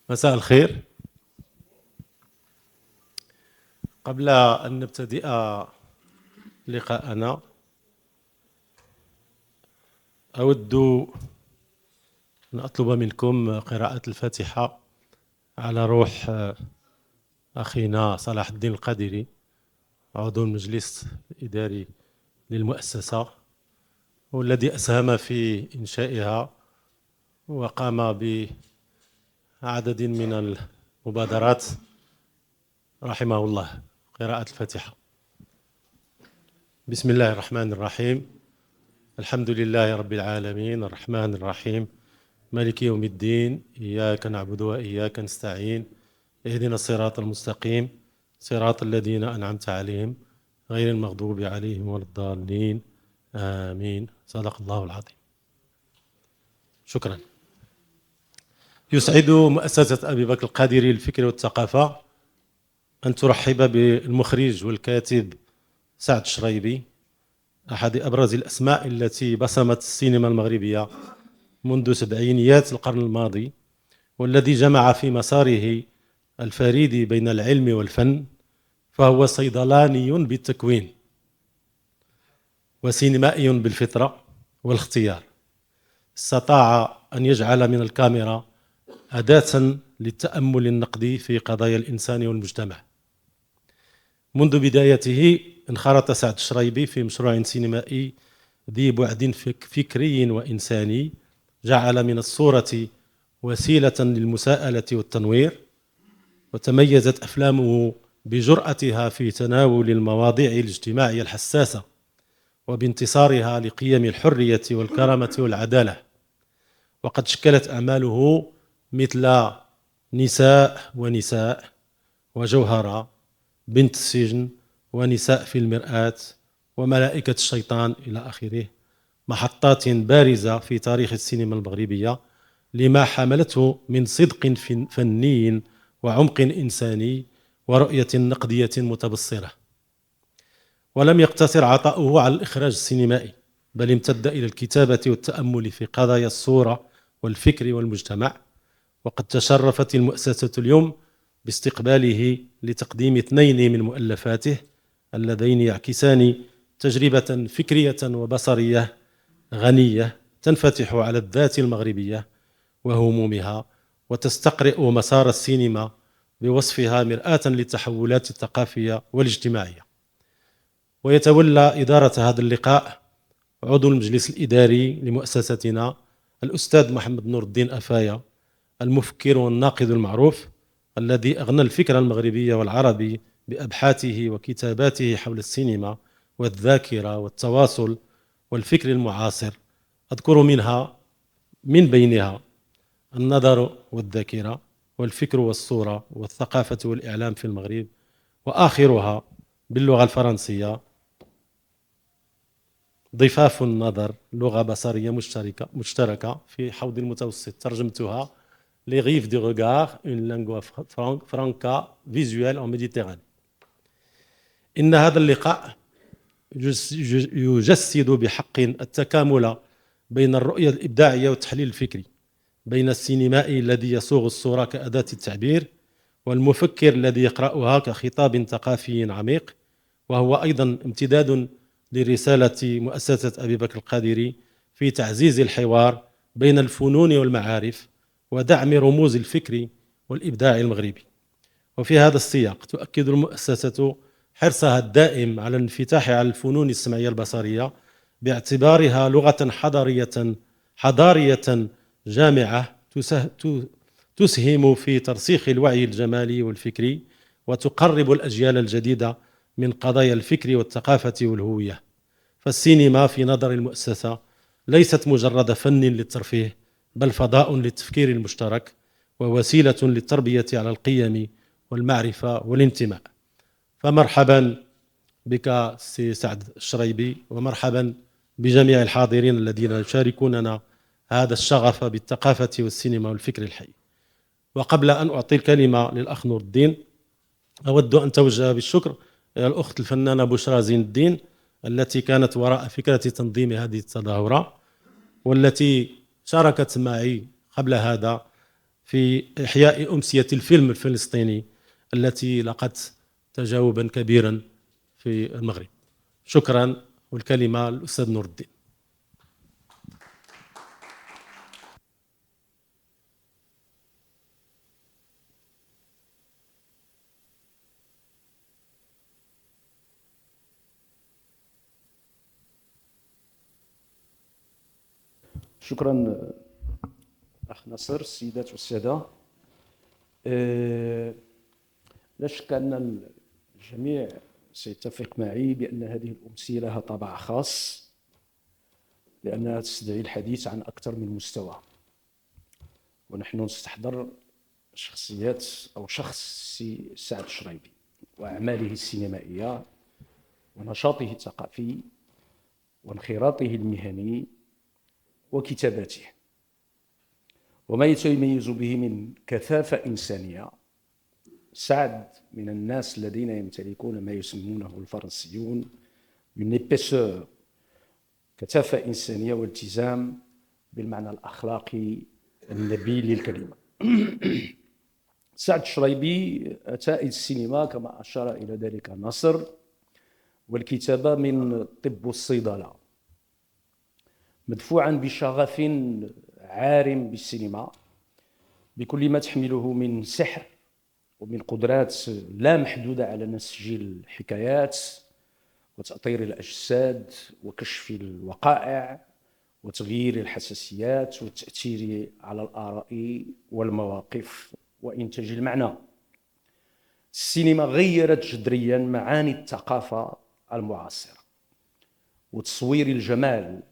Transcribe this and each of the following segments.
مساء الخير. قبل أن نبتدئ لقاءنا أود أن أطلب منكم قراءة الفاتحة على روح أخينا صلاح الدين القادري، عضو المجلس الإداري للمؤسسة والذي أسهم في إنشائها وقام بعدد من المبادرات رحمه الله. قراءة الفاتحة. بسم الله الرحمن الرحيم. الحمد لله رب العالمين الرحمن الرحيم مالك يوم الدين، إياك نعبد وإياك نستعين، اهدنا الصراط المستقيم صراط الذين أنعمت عليهم غير المغضوب عليهم ولا الضالين، آمين. صدق الله العظيم. شكرا. يسعد مؤسسة أبي بكر القادري للفكر والثقافة أن ترحب بالمخرج والكاتب سعد الشريبي، أحد أبرز الأسماء التي بصمت السينما المغربية منذ سبعينيات القرن الماضي، والذي جمع في مساره الفريد بين العلم والفن، فهو صيدلاني بالتكوين وسينمائي بالفطرة والاختيار. استطاع أن يجعل من الكاميرا أداة للتأمل النقدي في قضايا الإنسان والمجتمع. منذ بدايته انخرط سعد الشريبي في مشروع سينمائي ذي بعد فكري وإنساني، جعل من الصورة وسيلة للمساءلة والتنوير، وتميزت أفلامه بجرأتها في تناول المواضيع الاجتماعية الحساسة وبانتصارها لقيم الحرية والكرامة والعدالة. وقد شكلت أعماله مثل نساء ونساء، وجوهرة، بنت السجن، ونساء في المرآة، وملائكة الشيطان إلى آخره، محطات بارزة في تاريخ السينما المغربية لما حملته من صدق فني وعمق إنساني ورؤية نقدية متبصرة. ولم يقتصر عطاؤه على الإخراج السينمائي، بل امتد إلى الكتابة والتأمل في قضايا الصورة والفكر والمجتمع. وقد تشرفت المؤسسة اليوم باستقباله لتقديم 2 من مؤلفاته اللذين يعكسان تجربة فكرية وبصرية غنية تنفتح على الذات المغربية وهمومها، وتستقرئ مسار السينما بوصفها مرآة للتحولات الثقافية والاجتماعية. ويتولى إدارة هذا اللقاء عضو المجلس الإداري لمؤسستنا الأستاذ محمد نور الدين أفايا، المفكر والناقد المعروف، الذي أغنى الفكر المغربي والعربي بأبحاثه وكتاباته حول السينما والذاكرة والتواصل والفكر المعاصر. أذكر من بينها النظر والذاكرة والفكر والصورة والثقافة والإعلام في المغرب، وآخرها باللغة الفرنسية ضفاف النظر، لغة بصرية مشتركة في حوض المتوسط، ترجمتها Les rives du regard, une lingua franca visuelle en Méditerranée. إن هذا اللقاء يجسد بحق التكامل بين الرؤية الإبداعية والتحليل الفكري، بين السينمائي الذي يصوغ الصورة كأداة التعبير، والمفكر الذي يقرأها كخطاب ثقافي عميق. وهو أيضا امتداد لرسالة مؤسسة أبي بكر القادري في تعزيز الحوار بين الفنون والمعارف ودعم رموز الفكر والإبداع المغربي. وفي هذا السياق تؤكد المؤسسة حرصها الدائم على الانفتاح على الفنون السمعية البصرية باعتبارها لغة حضارية جامعة تسهم في ترسيخ الوعي الجمالي والفكري، وتقرب الأجيال الجديدة من قضايا الفكر والثقافة والهوية. فالسينما في نظر المؤسسة ليست مجرد فن للترفيه، بل فضاء للتفكير المشترك ووسيلة للتربية على القيم والمعرفة والانتماء. فمرحبا بك سي سعد الشريبي، ومرحبا بجميع الحاضرين الذين يشاركوننا هذا الشغف بالثقافة والسينما والفكر الحي. وقبل أن أعطي الكلمة للأخ نور الدين، أود أن أتوجه بالشكر إلى الأخت الفنانة بشرى زين الدين، التي كانت وراء فكرة تنظيم هذه التظاهرة، والتي شاركت معي قبل هذا في إحياء أمسية الفيلم الفلسطيني التي لقت تجاوبا كبيرا في المغرب. شكرا، والكلمة للأستاذ نور الدين. شكرا أخ نصر. السيدات والسادة، لا شك أن الجميع سيتفق معي بأن هذه الأمسية لها طابع خاص، لأنها تستدعي الحديث عن أكثر من مستوى، ونحن نستحضر شخصيات أو شخص سعد الشريبي وأعماله السينمائية ونشاطه الثقافي وانخراطه المهني وكتاباته وما يتميز به من كثافة إنسانية. سعد من الناس الذين يمتلكون ما يسمونه الفرنسيون une épaisseur، كثافة إنسانية والتزام بالمعنى الأخلاقي النبيل للكلمة. سعد الشريبي أتى إلى السينما كما أشار إلى ذلك نصر والكتابة من الطب والصيدلة، مدفوعا بشغف عارم بالسينما بكل ما تحمله من سحر ومن قدرات لا محدودة على نسج الحكايات وتأطير الأجساد وكشف الوقائع وتغيير الحساسيات والتأثير على الآراء والمواقف وإنتاج المعنى. السينما غيرت جذريا معاني الثقافة المعاصرة وتصوير الجمال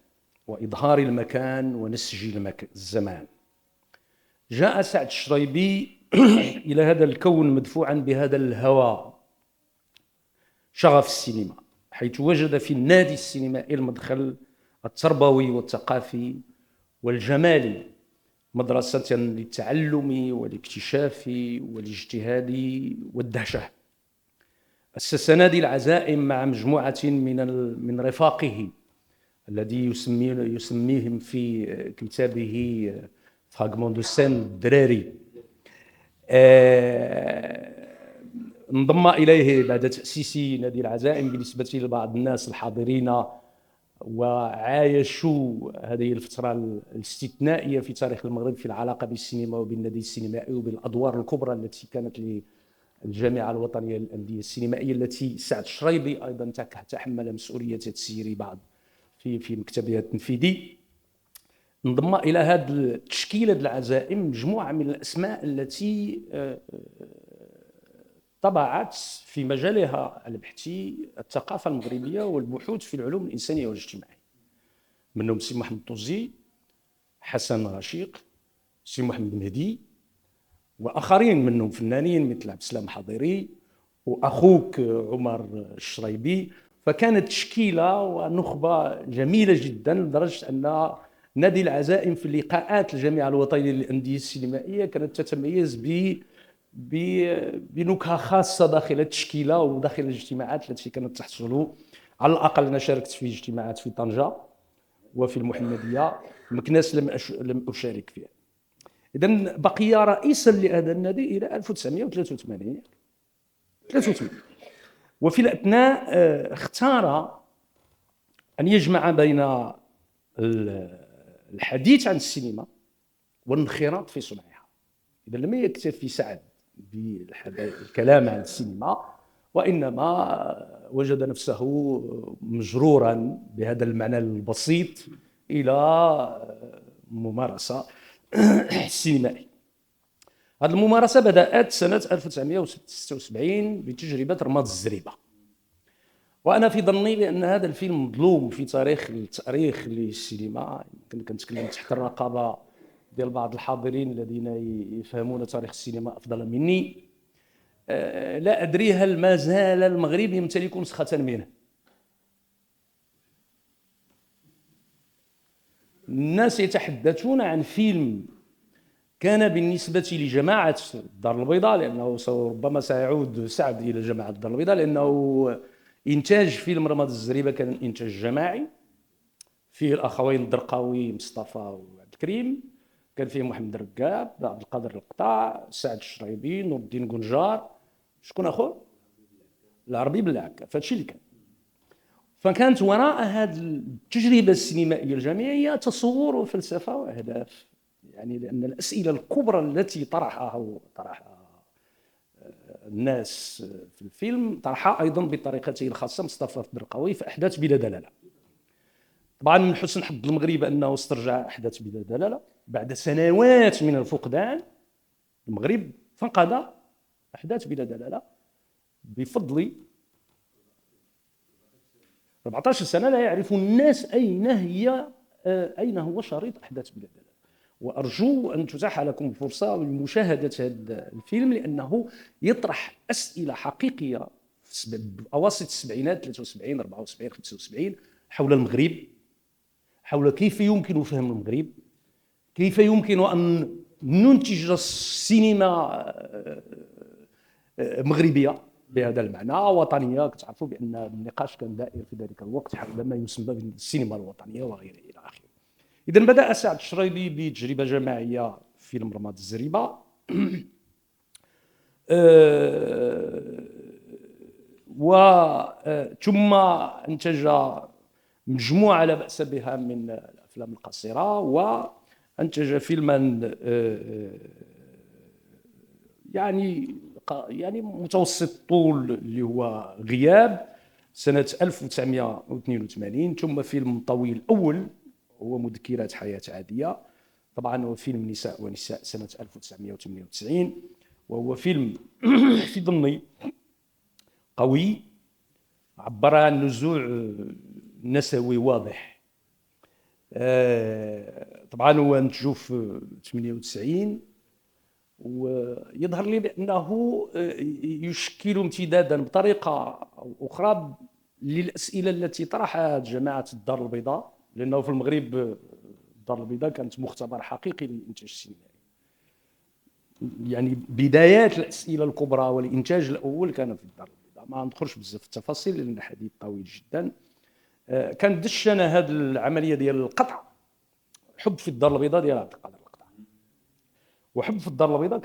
وإظهار المكان ونسج الزمان. جاء سعد الشريبي إلى هذا الكون مدفوعا بهذا الهوى، شغف السينما، حيث وجد في النادي السينمائي المدخل التربوي والثقافي والجمالي، مدرسة للتعلم والاكتشاف والاجتهاد والدهشة. أسس نادي العزائم مع مجموعة من رفاقه الذي يسميهم في كتابه فراغمون دو سين الدراري. انضم إليه بعد تأسيس نادي العزائم بالنسبة لبعض الناس الحاضرين وعايشوا هذه الفترة الاستثنائية في تاريخ المغرب في العلاقة بالسينما وبالنادي السينمائي وبالأدوار الكبرى التي كانت للجامعة الوطنية للأندية السينمائية التي سعد الشريبي أيضا تحمل مسؤولية تسيير بعض في مكتبها التنفيذي. انضم إلى هذه التشكيلة العزائم مجموعة من الأسماء التي طبعت في مجالها البحثي الثقافة المغربية والبحوث في العلوم الإنسانية والاجتماعية، منهم سي محمد طوزي، حسن رشيق، سي محمد مهدي، وآخرين منهم فنانين مثل عبد السلام حضيري وأخوك عمر الشريبي. فكانت تشكيلة ونخبة جميلة جدا لدرجة أن نادي العزائم في اللقاءات الجامعة الوطنية للأندية السينمائية كانت تتميز بنكهة خاصة داخل التشكيلة وداخل الاجتماعات التي كانت تحصل. على الأقل أنا شاركت في اجتماعات في طنجة وفي المحمدية، مكناس لم أشارك فيها. إذن بقي رئيسا لهذا النادي إلى 1983. وفي الأثناء اختار أن يجمع بين الحديث عن السينما والانخراط في صنعها. إذا لم يكتفي سعد بالكلام عن السينما، وإنما وجد نفسه مجرورا بهذا المعنى البسيط إلى ممارسة سينمائية. هذه الممارسة بدأت سنة 1976 بتجربة رماد الزريبة، وأنا في ظني بأن هذا الفيلم مظلوم في التاريخ للسينما. يمكن كنتكلم تحت الرقابة ديال بعض الحاضرين الذين يفهمون تاريخ السينما أفضل مني. لا أدري هل ما زال المغرب يمتلك نسخة منه. الناس يتحدثون عن فيلم كان بالنسبة لجماعة الدار البيضاء، لأنه ربما سيعود سعد إلى جماعة الدار البيضاء، لأنه إنتاج فيلم رماد الزريبة كان إنتاج جماعي فيه الأخوين الدرقاوي مصطفى وعبد الكريم، كان فيه محمد رقاب، عبد القادر القطاع، سعد الشريبي، نور الدين قنجار، شكون اخر؟ العربي بالعكا. فهادشي اللي كان. فكانت وراء هذه التجربه السينمائيه الجامعيه تصور وفلسفه واهداف، يعني لان الاسئله الكبرى التي طرحها الناس في الفيلم طرحها ايضا بطريقته الخاصه مصطفى الدرقاوي في احداث بلا دلاله. طبعا من حسن حظ المغرب انه استرجع احداث بلا دلاله بعد سنوات من الفقدان. المغرب فقد احداث بلا دلاله بفضل 14 سنه لا يعرف الناس اين هو شريط احداث بلا دلاله. وارجو ان تتاح لكم فرصه لمشاهده هذا الفيلم لانه يطرح اسئله حقيقيه في اواسط السبعينات 73 74 75 حول المغرب، حول كيف يمكن فهم المغرب، كيف يمكن ان ننتج السينما مغربيه بهذا المعنى وطنيه. كتعرفوا بان النقاش كان دائر في ذلك الوقت حول ما يسمى بالسينما الوطنيه وغيره الى اخره. اذا بدا سعد الشريبي بتجربه جماعيه في فيلم رماد الزريبه ثم انتج مجموعه لا باس بها من الافلام القصيره، وانتج فيلما يعني متوسط الطول اللي هو غياب سنه 1982، ثم فيلم طويل اول هو مذكرات حياه عاديه، طبعا هو فيلم نساء ونساء سنه 1998، وهو فيلم في ظني قوي عبر عن نزوع نسوي واضح. طبعا هو انتجو في 98 ويظهر لي بانه يشكل امتدادا بطريقه او اخرى للاسئله التي طرحها جماعه الدار البيضاء، لانه في المغرب الدار البيضاء كانت مختبر حقيقي للانتاج السينمائي. يعني بدايات الاسئله الكبرى والانتاج الاول كان في الدار البيضاء. ما ندخلش بزاف في التفاصيل لان الحديث طويل جدا. كان دشنا هذه العمليه ديال القطع حب في الدار البيضاء ديال عبد القادر القطع. وحب في الدار البيضاء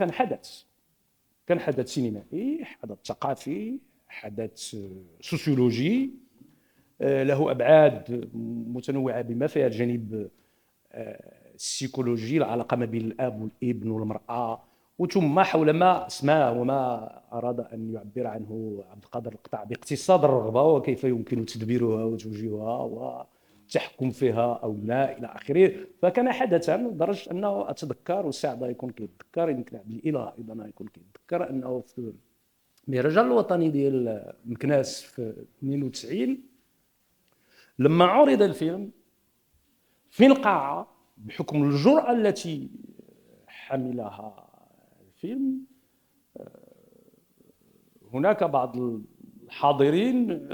كان حدث سينمائي، حدث ثقافي، حدث سوسيولوجي له ابعاد متنوعه بما فيها الجانب السيكولوجي، العلاقه ما بين الاب والابن والمراه، وثم حول ما اسماه وما اراد ان يعبر عنه عبد القادر القطع باقتصاد الرغبه وكيف يمكن تدبيرها وتوجيهها والتحكم فيها او لا الى اخره. فكان حدثا لدرجه انه اتذكر وسعد يكون كيتذكر، يمكن عبد الاله ايضا يكون كيتذكر انه في المهرجان الوطني ديال مكناس في 92 لما عرض الفيلم في القاعه بحكم الجرأة التي حملها الفيلم، هناك بعض الحاضرين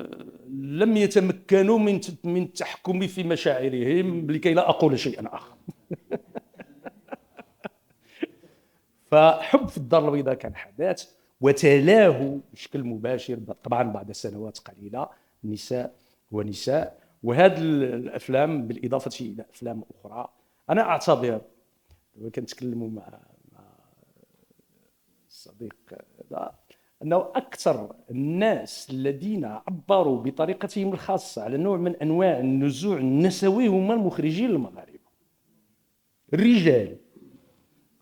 لم يتمكنوا من التحكم في مشاعرهم لكي لا أقول شيئا آخر. فحب في الدار البيضاء كان حدث وتلاه بشكل مباشر طبعا بعد سنوات قليلة نساء ونساء. وهذه الأفلام بالإضافة إلى أفلام أخرى أنا أعتبر كنتكلموا مع الصديق هذا أنه أكثر الناس الذين عبروا بطريقتهم الخاصة على نوع من أنواع النزوع النسوي هم المخرجين المغاربة. الرجال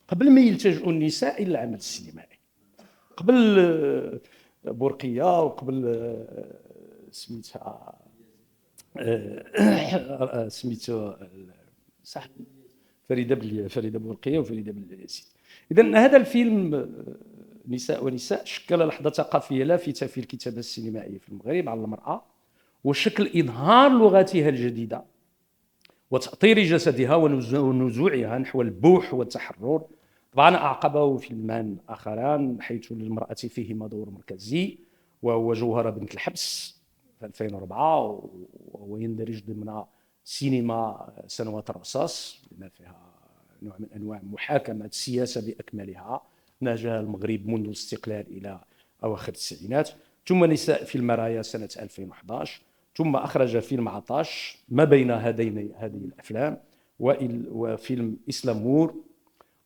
قبل ما يلتجئوا النساء إلى العمل السينمائي، قبل بورقية وقبل سميتها صح فريدة بورقية وفريدة بالياسين. إذن هذا الفيلم نساء ونساء شكل لحظة ثقافية لافتة في الكتابة السينمائية في المغرب على المرأة، وشكل إظهار لغتها الجديدة وتأطير جسدها ونزوعها نحو البوح والتحرر. طبعا أعقبه فيلمان آخران حيث للمرأة فيهما دور مركزي، وهو جوهرة بنت الحبس في 2004، وهو يندرج ضمن سينما سنوات الرصاص بما فيها نوع من انواع محاكمه السياسه باكملها نهجها المغرب منذ الاستقلال الى اواخر التسعينات. ثم نساء في المرايا سنه 2011، ثم اخرج فيلم عطاش ما بين هذه الافلام وفيلم اسلام مور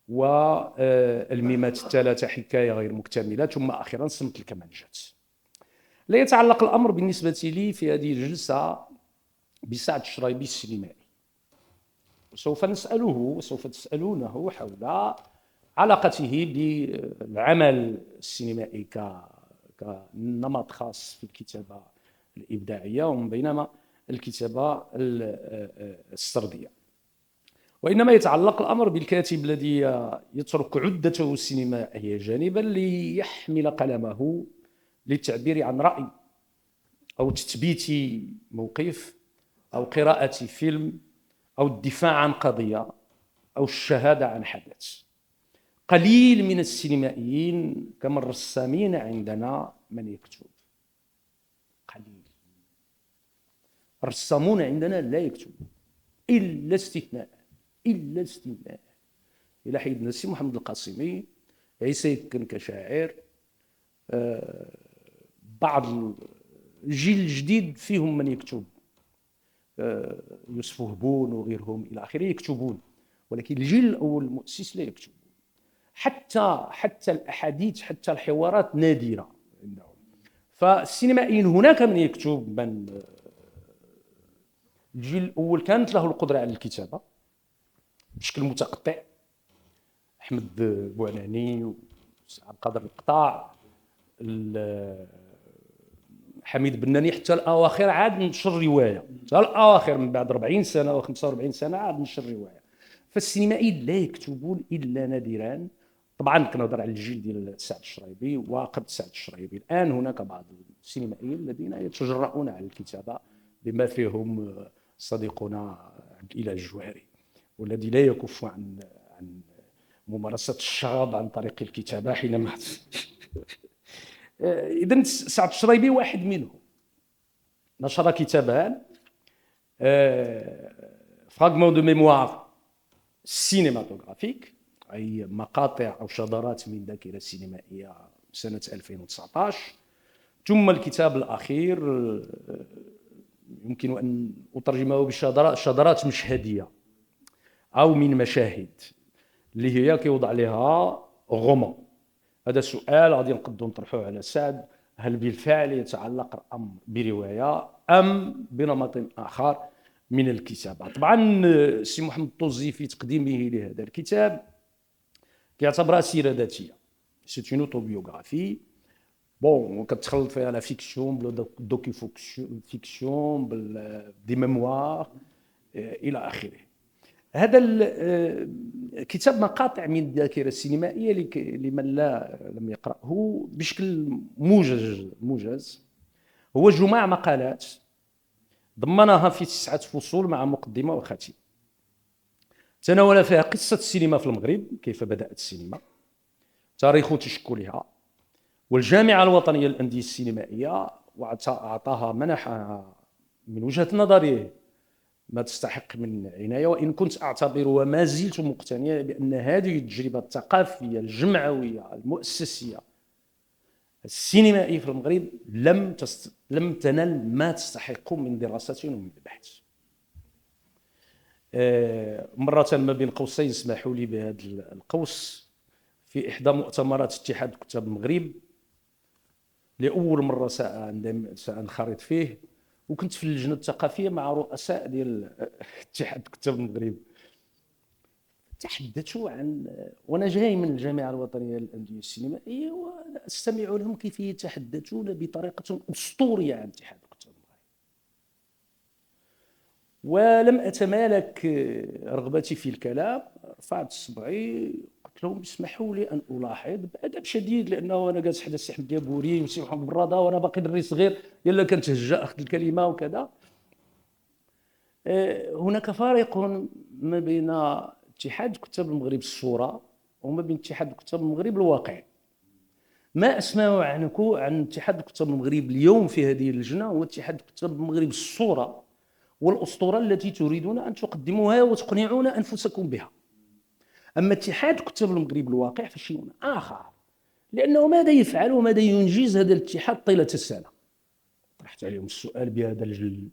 والميمات الثلاثة حكاية غير مكتملة، ثم أخيرا صمت الكمانجات. لا يتعلق الأمر بالنسبة لي في هذه الجلسة بسعد الشرايبي السينمائي، وسوف نسأله وسوف تسألونه حول علاقته بالعمل السينمائي كنمط خاص في الكتابة الإبداعية ومن بينما الكتابة السردية. وإنما يتعلق الأمر بالكاتب الذي يترك عدته السينمائية جانبا ليحمل قلمه للتعبير عن رأي أو تثبيت موقف أو قراءة فيلم أو الدفاع عن قضية أو الشهادة عن حدث. قليل من السينمائيين كما الرسامين عندنا من يكتب، قليل. الرسامون عندنا لا يكتبون إلا استثناء، إلا استثناء. إلى حيدنا السي محمد القاسمي، عيسى يكن كشاعر، بعض الجيل الجديد فيهم من يكتب، يوسف هبون وغيرهم إلى آخره يكتبون، ولكن الجيل الأول المؤسس لا يكتب. حتى الأحاديث، حتى الحوارات نادرة عندهم. فالسينمائيين هناك من يكتب، من الجيل الأول كانت له القدرة على الكتابة بشكل متقطع، أحمد بوعناني وعبد القادر القطاع، حميد بناني، حتى الأواخر عاد نشر رواية، حتى الأواخر من بعد 40 سنة أو 45 سنة عاد نشر رواية. فالسينمائيين لا يكتبون إلا نادرا. طبعا كنهضر على الجيل ديال سعد الشرايبي وقبل سعد الشرايبي. الآن هناك بعض السينمائيين الذين يتجرؤون على الكتابة، بما فيهم صديقنا عبد الإله الجوهري، والذي لا يكف عن ممارسة الشغب عن طريق الكتابة حينما إذن سعد الشرايبي واحد منهم. نشر كتابان، فراغمون دو ميموار سينماتوغرافيك، أي مقاطع أو شذرات من ذاكرة سينمائية سنة 2019، ثم الكتاب الأخير يمكن أن أترجمه بشذرات مشهدية أو من مشاهد، اللي هي كيوضع لها غومون. هذا السؤال غادي نقدروا نطرحوه على سعد: هل بالفعل يتعلق الأمر برواية أم بنمط آخر من الكتابة؟ طبعا السي محمد الطوزي في تقديمه لهذا الكتاب كيعتبرها سيرة ذاتية، سي اون اوتوبيوغرافي، بون كتخلط فيها لا فيكسيون بلا دوكي فيكسيون دي ميموار إلى آخره. هذا الكتاب مقاطع من الذاكرة السينمائية لمن لم يقرأه بشكل موجز. هو جمع مقالات ضمنها في 9 فصول مع مقدمة وخاتمة، تناول فيها قصة السينما في المغرب، كيف بدأت السينما، تاريخ تشكلها، والجامعة الوطنية للأندية السينمائية، وأعطاها منحها من وجهة نظري ما تستحق من عناية، وإن كنت أعتبر وما زلت مقتنع بأن هذه التجربة الثقافية الجمعوية المؤسسية السينمائية في المغرب لم تنل ما تستحق من دراسة ومن بحث. مرة ما بين قوسين اسمحوا لي بهذا القوس، في إحدى مؤتمرات اتحاد كتاب المغرب لأول مرة سأنخرط فيه، وكنت في اللجنة الثقافية مع رؤساء ديال اتحاد كتاب المغرب، تحدثوا عن، وانا جاي من الجامعة الوطنية للأندية السينمائية واستمع لهم كيف يتحدثون بطريقة أسطورية عن اتحاد كتاب المغرب، ولم أتمالك رغبتي في الكلام، رفعت صبعي قلت لهم اسمحوا لي أن ألاحظ بأدب شديد، لأنه أنا جالس حدا السي أحمد يابوري والسي محمد برادة وأنا باقي دري صغير يلا كنتهجأ أخذ الكلمة وكذا. هناك فارق ما بين اتحاد كتاب المغرب الصورة وما بين اتحاد كتاب المغرب الواقع. ما أسمع عن اتحاد كتاب المغرب اليوم في هذه اللجنة هو اتحاد كتاب المغرب الصورة والأسطورة التي تريدون أن تقدموها وتقنعون أنفسكم بها. أما اتحاد كتاب المغرب الواقع فشيء آخر، لأنه ماذا يفعل وماذا ينجز هذا الاتحاد طيلة السنة؟ طرحت عليهم السؤال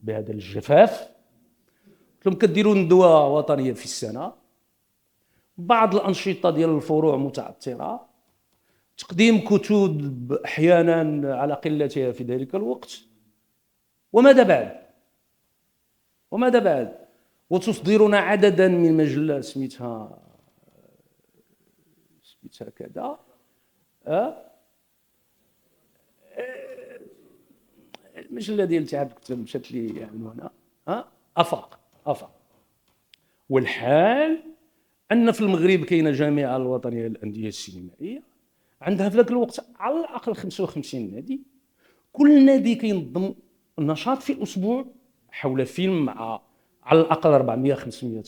بهذا الجفاف، قلت لهم كديروا ندوة وطنية في السنة بعض الأنشطة ديال الفروع متعثرة، تقديم كتب أحيانا على قلتها في ذلك الوقت. وماذا بعد؟ وتصدرون عددا من مجلات سميتها كذا. المجله ديال اتحاد الكتاب مشات لي عنوانها افاق. والحال ان في المغرب كاينه الجامعه الوطنيه للانديه السينمائيه، عندها في ذاك الوقت على الاقل 55 نادي. كل نادي كينظم نشاط في الاسبوع حول فيلم مع على الاقل 400 500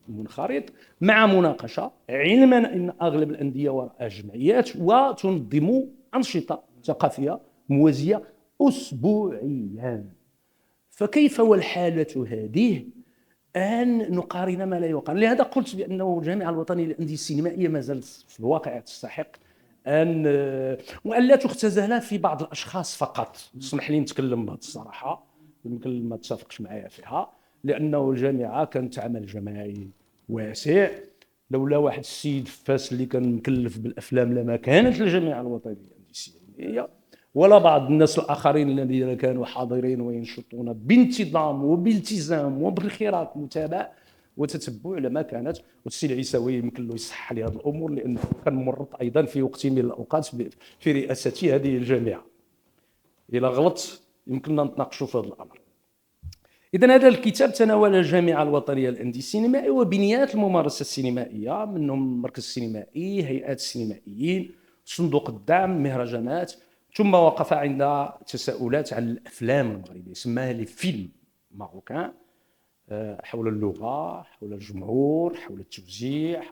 منخرط، مع مناقشه، علما ان اغلب الانديه وراء جمعيات وتنظم انشطه ثقافيه موازيه اسبوعيا. فكيف والحاله هذه أن نقارن ما لا يقارن؟ لهذا قلت بأنه الجامعة الوطنية للأندية السينمائية ما زالت في الواقع تستحق وأن لا تختزل في بعض الأشخاص فقط. اسمح لي نتكلم بهذه الصراحة، يمكن ما تتفقش معايا فيها، لأنه الجامعة كانت عمل جماعي واسع. لولا واحد السيد فاس اللي كان مكلف بالأفلام لما كانت الجامعة الوطنية للأندية السينمائية، ولا بعض الناس الآخرين الذين كانوا حاضرين وينشطون بانتظام وبالتزام وبالخراط متابع وتتبع لما كانت. والسي العيساوي يمكن له يصحح لهذه الامور، لانه كان مرط ايضا في وقت من الاوقات في رئاسه هذه الجامعه. الى غلط يمكننا نتناقشوا في هذا الامر. اذا هذا الكتاب تناول الجامعه الوطنيه للانديه السينمائيه وبنيات الممارسه السينمائيه، منهم المركز السينمائي، هيئات السينمائيين، صندوق الدعم، مهرجانات. ثم وقف عند تساؤلات عن الافلام المغربيه، سماها لي فيلم ماروكان، حول اللغه، حول الجمهور، حول التوزيع،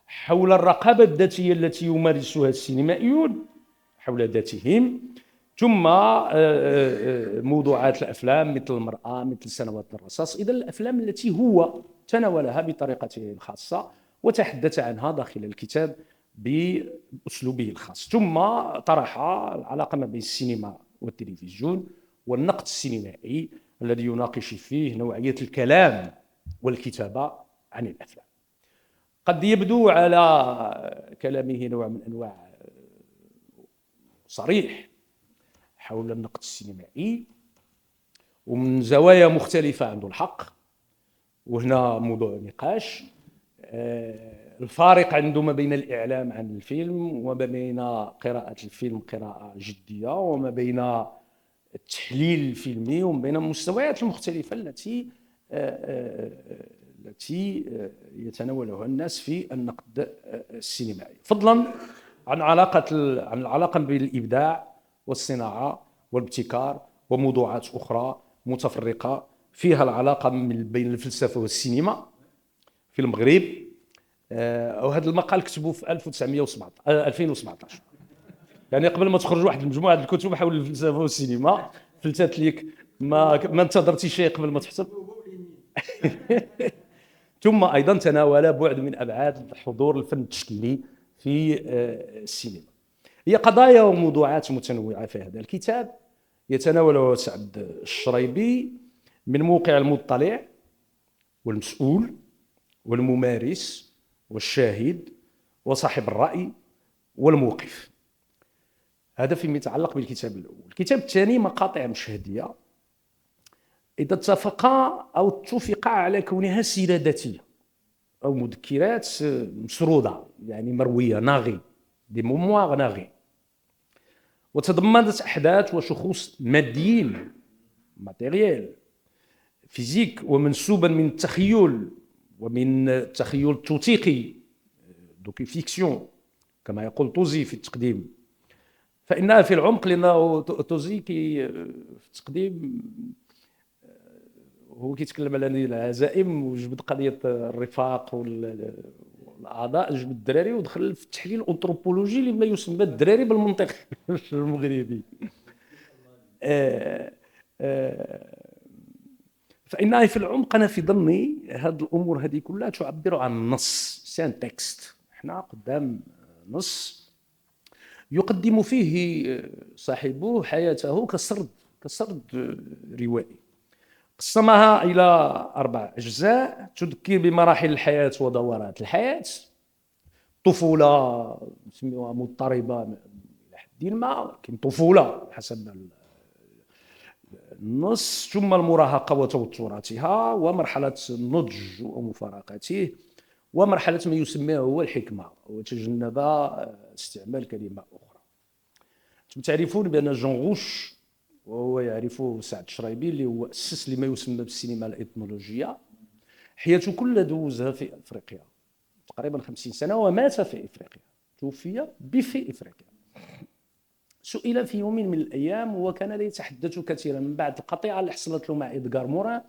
حول الرقابه الذاتيه التي يمارسها السينمائيون حول ذاتهم. ثم موضوعات الافلام مثل المراه، مثل سنوات الرصاص. اذا الافلام التي هو تناولها بطريقته الخاصه وتحدث عنها داخل الكتاب بأسلوبه الخاص. ثم طرح العلاقة ما بين السينما والتلفزيون والنقد السينمائي الذي يناقش فيه نوعية الكلام والكتابة عن الأفلام. قد يبدو على كلامه نوع من أنواع صريح حول النقد السينمائي ومن زوايا مختلفة عنده الحق، وهنا موضوع نقاش. الفارق عنده ما بين الإعلام عن الفيلم وما بين قراءة الفيلم قراءة جدية، وما بين التحليل الفيلمي، وما بين المستويات المختلفة التي يتناولها الناس في النقد السينمائي، فضلا عن العلاقة بين الإبداع والصناعة والابتكار وموضوعات أخرى متفرقة فيها العلاقة بين الفلسفة والسينما في المغرب. وهذا المقال كتبوه في 2017، يعني قبل ما تخرج واحد المجموعه ديال الكتب حول الفلسفه والسينما. فلتات ليك ما انتظرتي شيء قبل ما تحسب. ثم ايضا تناول بعد من ابعاد حضور الفن التشكيلي في السينما. هي قضايا وموضوعات متنوعه في هذا الكتاب يتناولها سعد الشريبي من موقع المطلع والمسؤول والممارس والشاهد وصاحب الرأي والموقف. هذا فيما يتعلق بالكتاب الأول. الكتاب الثاني مقاطع مشهدية إذا اتفقا أو اتفقا على كونها سيرة ذاتية أو مذكرات مسرودة، يعني مروية، ناغي، دي ميموار ناغي، وتضمنت أحداث وشخوص ماديين، ماتيريال، فيزيك، ومنسوبا من التخيل ومن التخيل التوثيقي، دوكي فيكسيون كما يقول توزي في التقديم. فإنها في العمق، لأنه توزي في التقديم هو كيتكلم على العزائم وجبد قضية الرفاق والأعضاء، جبد الدراري ودخل في التحليل الأنثروبولوجي لما يسمى الدراري بالمنطق المغربي. فإنها في العمق، أنا في ظني هذه الأمور هذه كلها تعبر عن النص، سان تكست. احنا قدام نص يقدم فيه صاحبه حياته كسرد روائي. قسمها إلى 4 أجزاء تذكر بمراحل الحياة ودورات الحياة. طفولة نسميوها مضطربة إلى حد ما، ولكن طفولة حسب النص، ثم المراهقة وتوتراتها، ومرحلة النضج ومفارقته، ومرحلة ما يسميه هو الحكمة وتجنب استعمال كلمة أخرى. أنتم تعرفون بأن جون غوش، وهو يعرفه سعد شرايبي، اللي هو أسس لما يسمى بالسينما الإثنولوجية، حياته كلها دوزها في أفريقيا تقريبا 50 سنة، ومات في إفريقيا، توفي في إفريقيا. سئل في يوم من الأيام، وكان لا يتحدث كثيرا من بعد القطيعة اللي حصلت له مع إدغار موران.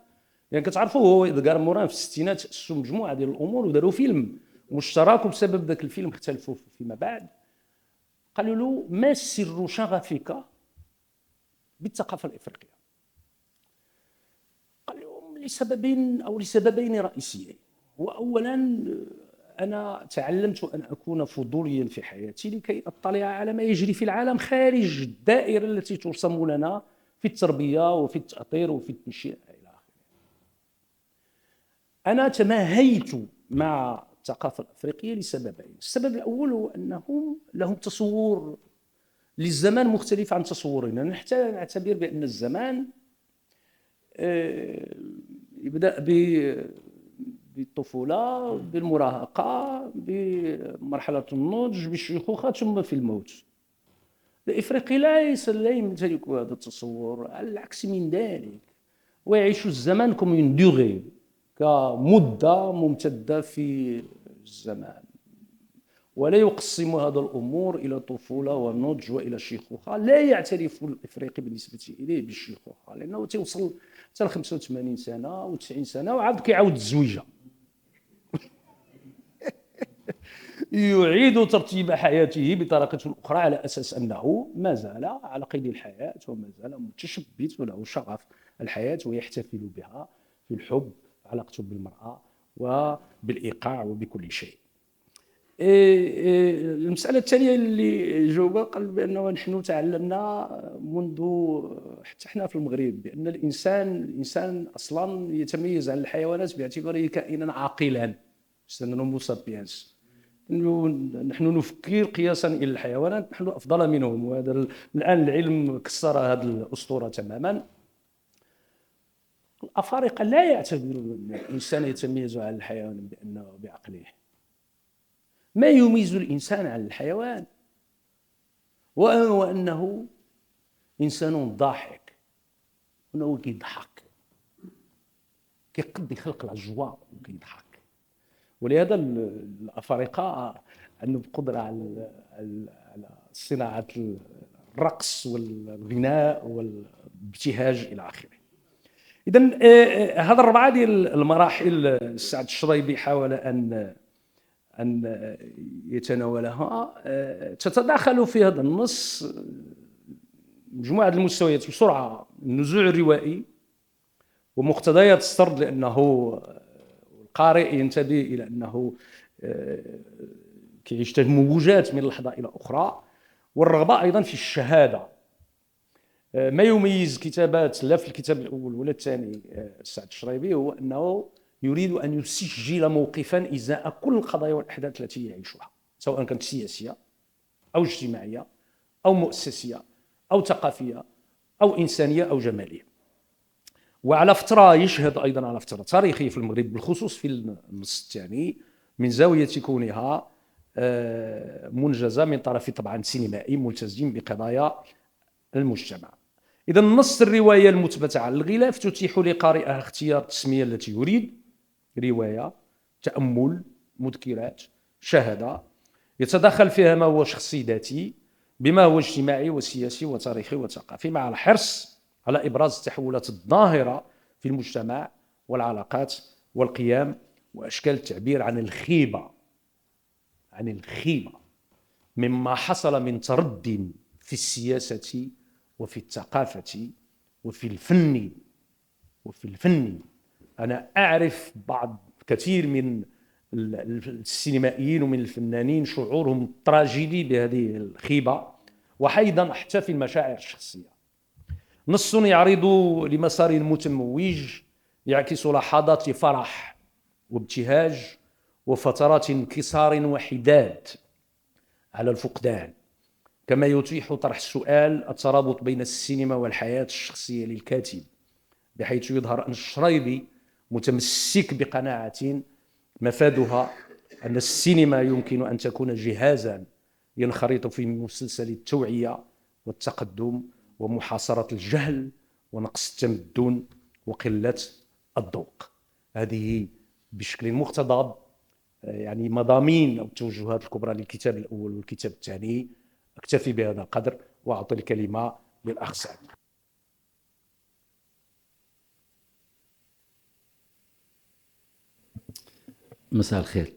يعني كتعرفوا هو إدغار موران في الستينات أسسوا مجموعة ديال الأمور وداروا فيلم مشترك، وبسبب ذاك الفيلم اختلفوا فيما بعد. قالوا له: ما سر شغفك بالثقافة الإفريقية؟ قال لهم: لسببين رئيسيين. وأولا، أنا تعلمت أن أكون فضوليا في حياتي لكي أطلع على ما يجري في العالم خارج الدائرة التي ترسم لنا في التربية وفي التأطير وفي التنشئة إلى آخره. أنا تماهيت مع الثقافة الأفريقية لسببين. السبب الأول هو أنهم لهم تصور للزمان مختلف عن تصورنا. نحن نعتبر بأن الزمان يبدأ بالطفولة، بالمراهقة، بمرحلة النضج، بالشيخوخة، ثم في الموت. الإفريقي لا يمتلك هذا التصور، على العكس من ذلك، ويعيش الزمان كم يندوغي، كمدة ممتدة في الزمان، ولا يقسم هذا الأمور إلى طفولة ونضج وإلى شيخوخة. لا يعترف الإفريقي بالنسبة إليه بالشيخوخة، لأنه توصل حتى ل 85 سنة و90 سنة وعاد كيعاود الزويجة. يعيد ترتيب حياته بطريقة أخرى على أساس أنه ما زال على قيد الحياة وما زال متشبث وله شغف الحياة ويحتفل بها في الحب، علاقته بالمرأة وبالإيقاع وبكل شيء. المسألة الثانية اللي جاوبها قال بأنه نحن تعلمنا منذ حتى احنا في المغرب بأن الإنسان أصلا يتميز عن الحيوانات باعتباره كائنا عاقلا، هومو سابينس. نحن نفكر قياسا إلى الحيوانات، نحن أفضل منهم، وهذا الآن العلم كسر هذه الأسطورة تماما. الأفارقة لا يعتبرون أن الإنسان يتميز عن الحيوان بأنه بعقله. ما يميز الإنسان عن الحيوان وهو أنه إنسان ضاحك، أنه كيضحك، كيقد يخلق الأجواء وكيضحك. ولهذا الأفارقة عندهم قدرة على صناعة الرقص والغناء والابتهاج إلى آخره. إذن هذا 4 ديال المراحل سعد الشرايبي حاول أن يتناولها. تتداخل في هذا النص مجموعة المستويات بسرعة: النزوع الروائي ومقتضيات السرد، لأنه القارئ ينتبه إلى أنه كيعيش تموجات من لحظة إلى أخرى، والرغبة أيضا في الشهادة. ما يميز كتابات لا في الكتاب الأول ولا الثاني سعد الشرايبي هو أنه يريد أن يسجل موقفا إزاء كل القضايا والأحداث التي يعيشها، سواء كانت سياسية أو اجتماعية أو مؤسسية أو ثقافية أو إنسانية أو جمالية. وعلى فترة يشهد أيضا على فترة تاريخية في المغرب، بالخصوص في النص الثاني، من زاوية كونها منجزة من طرف طبعا سينمائي ملتزم بقضايا المجتمع. إذا النص الرواية المثبتة على الغلاف تتيح لقارئها اختيار التسمية التي يريد: رواية، تأمل، مذكرات، شهادة. يتداخل فيها ما هو شخصي ذاتي بما هو اجتماعي وسياسي وتاريخي وثقافي، مع الحرص على إبراز التحولات الظاهرة في المجتمع والعلاقات والقيم وأشكال التعبير عن الخيبة مما حصل من ترد في السياسة وفي الثقافة وفي الفن. أنا أعرف كثير من السينمائيين ومن الفنانين شعورهم تراجيدي بهذه الخيبة، وأيضا حتى في المشاعر الشخصية. نص يعرض لمسار متموج يعكس لحظات فرح وابتهاج وفترات انكسار وحداد على الفقدان، كما يتيح طرح السؤال الترابط بين السينما والحياة الشخصية للكاتب، بحيث يظهر أن الشرايبي متمسك بقناعة مفادها أن السينما يمكن أن تكون جهازا ينخرط في مسلسل التوعية والتقدم ومحاصرة الجهل ونقص التمدن وقلة الذوق. هذه بشكل مقتضب يعني مضامين أو التوجهات الكبرى للكتاب الأول والكتاب الثاني. أكتفي بهذا القدر وأعطي الكلمة للأخ سعد. مساء الخير.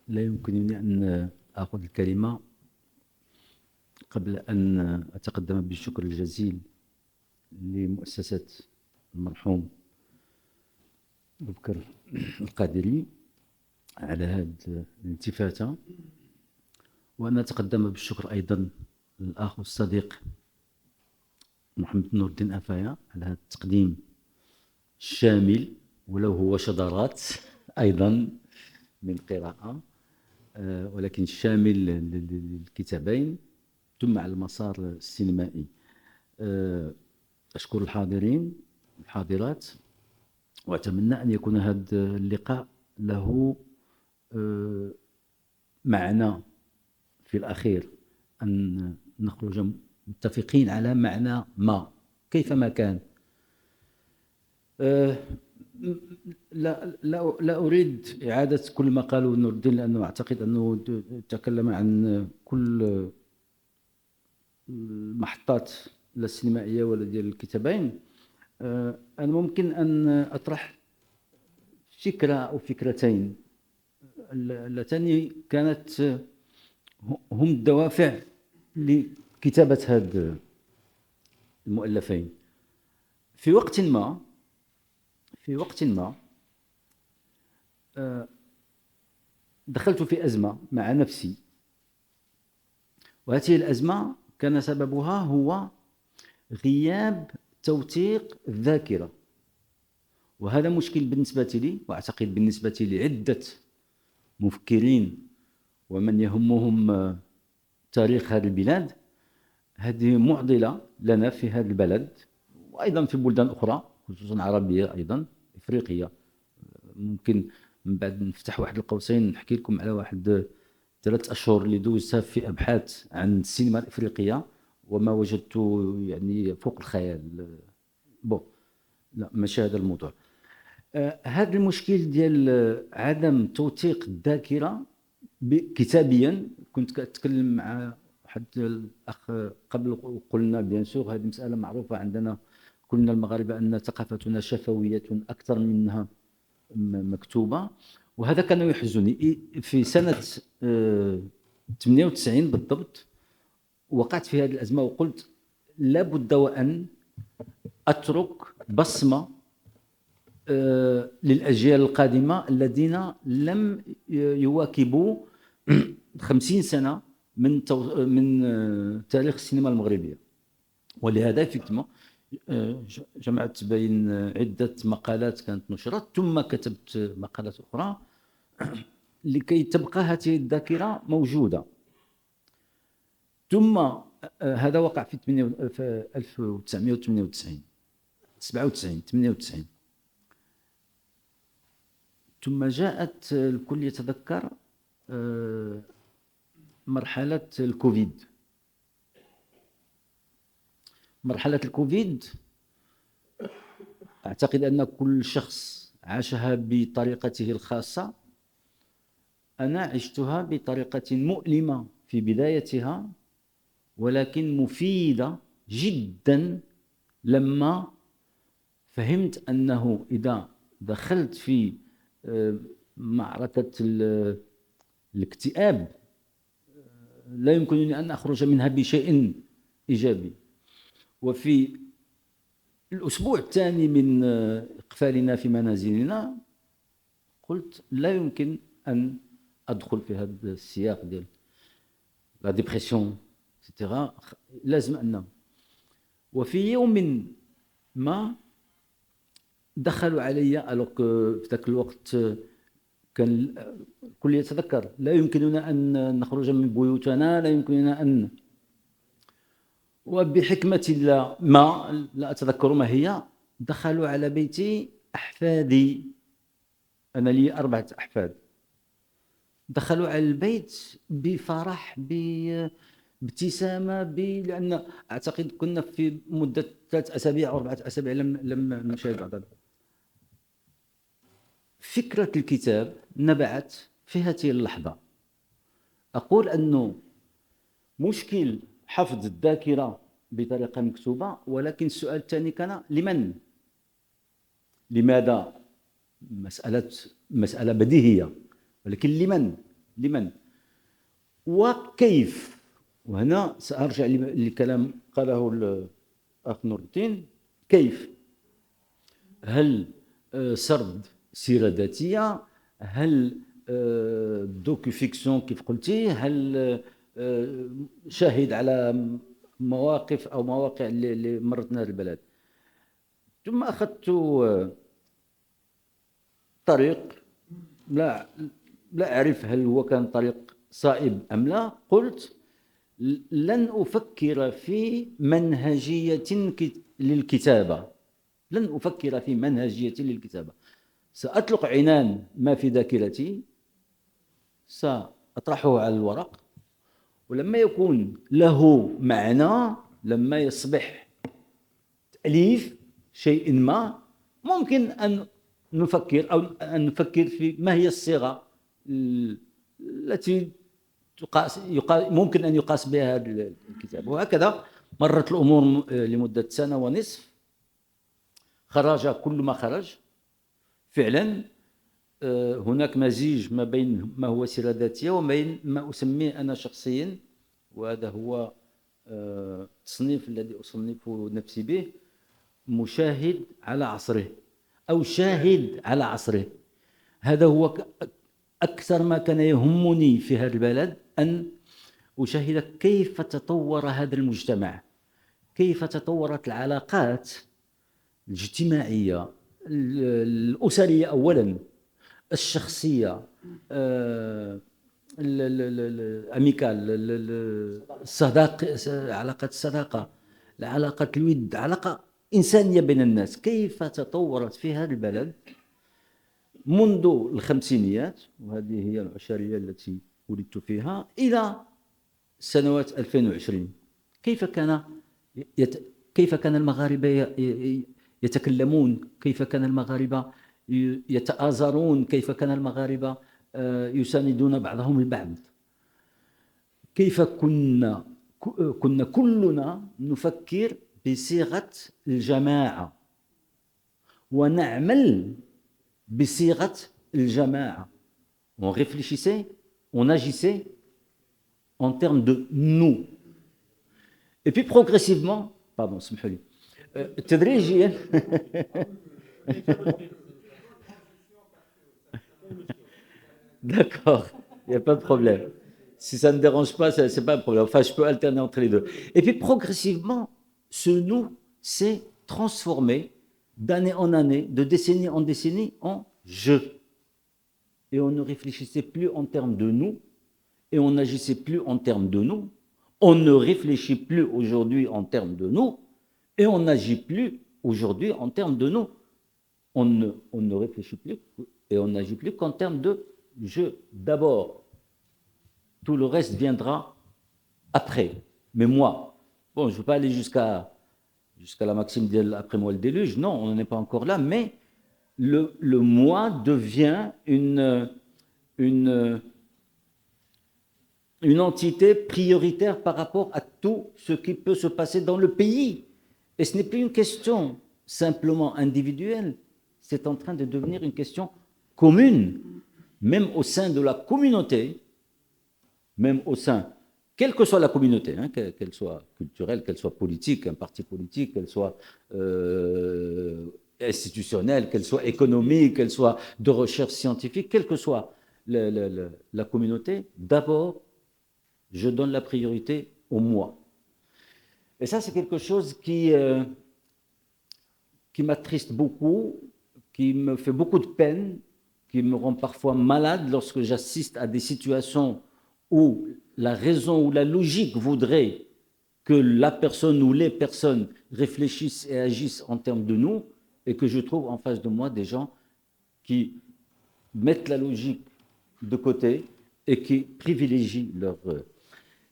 لا يمكنني أن أخذ الكلمة قبل أن أتقدم بالشكر الجزيل لمؤسسة المرحوم بكر القادري على هذه الالتفاتة، وأن أتقدم بالشكر أيضا للأخ والصديق محمد نور الدين أفايا على هذا التقديم الشامل ولو هو شذرات أيضا من قراءة، ولكن شامل للكتابين ثم على المسار السينمائي. أشكر الحاضرين والحاضرات، وأتمنى أن يكون هذا اللقاء له معنى في الأخير، أن نخرج متفقين على معنى ما كيفما كان. لا أريد إعادة كل ما قاله نور الدين، لأنه أعتقد أنه تكلم عن كل المحطات السينمائية ولا ديال الكتابين. أنا ممكن أن أطرح فكرة أو فكرتين اللتان كانت هم الدوافع لكتابة هذه المؤلفين. في وقت ما دخلت في أزمة مع نفسي، وهذه الأزمة كان سببها هو غياب توثيق الذاكرة، وهذا مشكل بالنسبة لي، وأعتقد بالنسبة لعدة مفكرين ومن يهمهم تاريخ هذه البلاد. هذه معضلة لنا في هذا البلد وأيضا في بلدان أخرى خصوصا عربية أيضا إفريقية. ممكن من بعد نفتح واحد القوسين نحكي لكم على واحد 3 أشهر اللي دوزتها في أبحاث عن السينما الإفريقية، وما وجدت يعني فوق الخيال. لا ماشي هذا الموضوع. هذا المشكل ديال عدم توثيق الذاكرة كتابيا. كنت كأتكلم مع واحد الأخ قبل وقلنا بيان سور هذه مسألة معروفة عندنا كلنا المغاربة أن ثقافتنا شفوية أكثر منها مكتوبة، وهذا كان يحزنني. في سنة 98 بالضبط وقعت في هذه الأزمة، وقلت لابد وأن أترك بصمة للأجيال القادمة الذين لم يواكبوا 50 سنة من تاريخ السينما المغربية. ولهذا فكرة جمعت بين عدة مقالات كانت نشرت، ثم كتبت مقالات أخرى لكي تبقى هذه الذاكرة موجودة. ثم هذا وقع في 1998 97 98. ثم جاءت الكل يتذكر مرحلة الكوفيد. مرحلة الكوفيد أعتقد أن كل شخص عاشها بطريقته الخاصة. أنا عشتها بطريقة مؤلمة في بدايتها، ولكن مفيدة جدا لما فهمت أنه إذا دخلت في معركة الاكتئاب لا يمكنني أن أخرج منها بشيء إيجابي. وفي الأسبوع الثاني من إقفالنا في منازلنا قلت لا يمكن أن أدخل في هذا السياق ديال لا ديبرسيون سيتيرا، لازم أن وفي يوم ما دخلوا علي الوغ في ذاك الوقت كان الكل يتذكر لا يمكننا أن نخرج من بيوتنا، لا يمكننا أن، وبحكمة الله ما لا أتذكر ما هي، دخلوا على بيتي أحفادي، أنا لي 4 أحفاد، دخلوا على البيت بفرح بابتسامة لأن أعتقد كنا في مدة 3 أسابيع أو 4 أسابيع لم نشاهد بعض. فكرة الكتاب نبعت في هذه اللحظة. أقول أنه مشكل حفظ الذاكرة بطريقة مكتوبة، ولكن السؤال الثاني كان لمن؟ لماذا؟ مسألة بديهية، ولكن لمن؟ وكيف؟ وهنا سأرجع لكلام قاله الأخ نور الدين. كيف؟ هل سرد سيرة ذاتية؟ هل دوكو فيكسيون كيف قلتي؟ هل شاهد على مواقف أو مواقع اللي مرت هذا البلد؟ ثم أخذت طريق لا أعرف هل هو كان طريق صائب أم لا. قلت لن أفكر في منهجية للكتابة، لن أفكر في منهجية للكتابة. سأطلق عنان ما في ذاكرتي، سأطرحه على الورق، ولما يكون له معنى، لما يصبح تأليف شيء ما، ممكن أن نفكر في ما هي الصيغة التي ممكن أن يقاس بها هذا الكتاب. وهكذا مرت الأمور لمدة 1.5 سنة. خرج كل ما خرج. فعلا هناك مزيج ما بين ما هو سيرة ذاتية وبين ما أسميه أنا شخصيا، وهذا هو التصنيف الذي أصنف نفسي به، مشاهد على عصره أو شاهد على عصره. هذا هو أكثر ما كان يهمني في هذا البلد، أن أشاهد كيف تطور هذا المجتمع، كيف تطورت العلاقات الاجتماعية الأسرية أولا، الشخصية، الأميكال، الصداقة، علاقة الصداقة، علاقة الود، علاقة إنسانية بين الناس، كيف تطورت في هذا البلد منذ الخمسينيات، وهذه هي العشرية التي ولدت فيها، إلى سنوات 2020. كيف كان المغاربة يتكلمون، كيف كان المغاربة يتآزرون، كيف كان المغاربة يساندون بعضهم البعض، كيف كنا كلنا نفكر بصيغة الجماعة ونعمل بصيغة الجماعة. On réfléchissait, on agissait en termes de nous. Et puis progressivement, pardon, اسمحوا لي، تدريجيا D'accord, il n'y a pas de problème. Si ça ne dérange pas, ce n'est pas un problème. Enfin, je peux alterner entre les deux. Et puis progressivement, ce nous s'est transformé d'année en année, de décennie en décennie, en je. Et on ne réfléchissait plus en termes de nous, et on n'agissait plus en termes de nous. On ne réfléchit plus aujourd'hui en termes de nous, et on n'agit plus aujourd'hui en termes de nous. On ne réfléchit plus et on n'agit plus qu'en termes de je d'abord. Tout le reste viendra après. Mais moi, bon, je ne veux pas aller jusqu'à la maxime après moi le déluge, non, on n'en est pas encore là, mais le moi devient une entité prioritaire par rapport à tout ce qui peut se passer dans le pays. Et ce n'est plus une question simplement individuelle, c'est en train de devenir une question commune, même au sein de la communauté, même au sein, quelle que soit la communauté, hein, qu'elle soit culturelle, qu'elle soit politique, un parti politique, qu'elle soit institutionnelle, qu'elle soit économique, qu'elle soit de recherche scientifique, quelle que soit la communauté, d'abord, je donne la priorité au moi. Et ça, c'est quelque chose qui m'attriste beaucoup, qui me fait beaucoup de peine, qui me rend parfois malade lorsque j'assiste à des situations où la raison ou la logique voudrait que la personne ou les personnes réfléchissent et agissent en termes de nous, et que je trouve en face de moi des gens qui mettent la logique de côté et qui privilégient leur...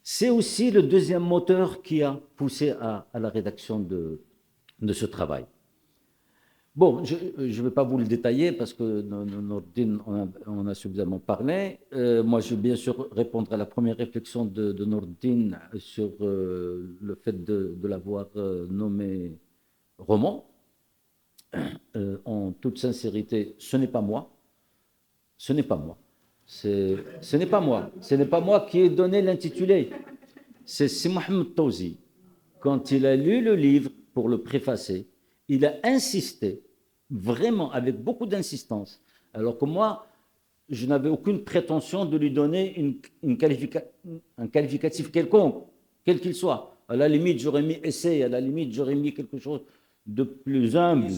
C'est aussi le deuxième moteur qui a poussé à la rédaction de ce travail. Bon, je ne vais pas vous le détailler parce que Nourdine on a suffisamment parlé. Moi, je vais bien sûr répondre à la première réflexion de Nourdine sur le fait de l'avoir nommé roman. En toute sincérité, ce n'est pas moi. Ce n'est pas moi. Ce n'est pas moi. Ce n'est pas moi qui ai donné l'intitulé. C'est Mohamed Touzi. Quand il a lu le livre pour le préfacer, il a insisté, vraiment avec beaucoup d'insistance, alors que moi, je n'avais aucune prétention de lui donner un qualificatif quelconque, quel qu'il soit. À la limite, j'aurais mis essai, à la limite, j'aurais mis quelque chose de plus humble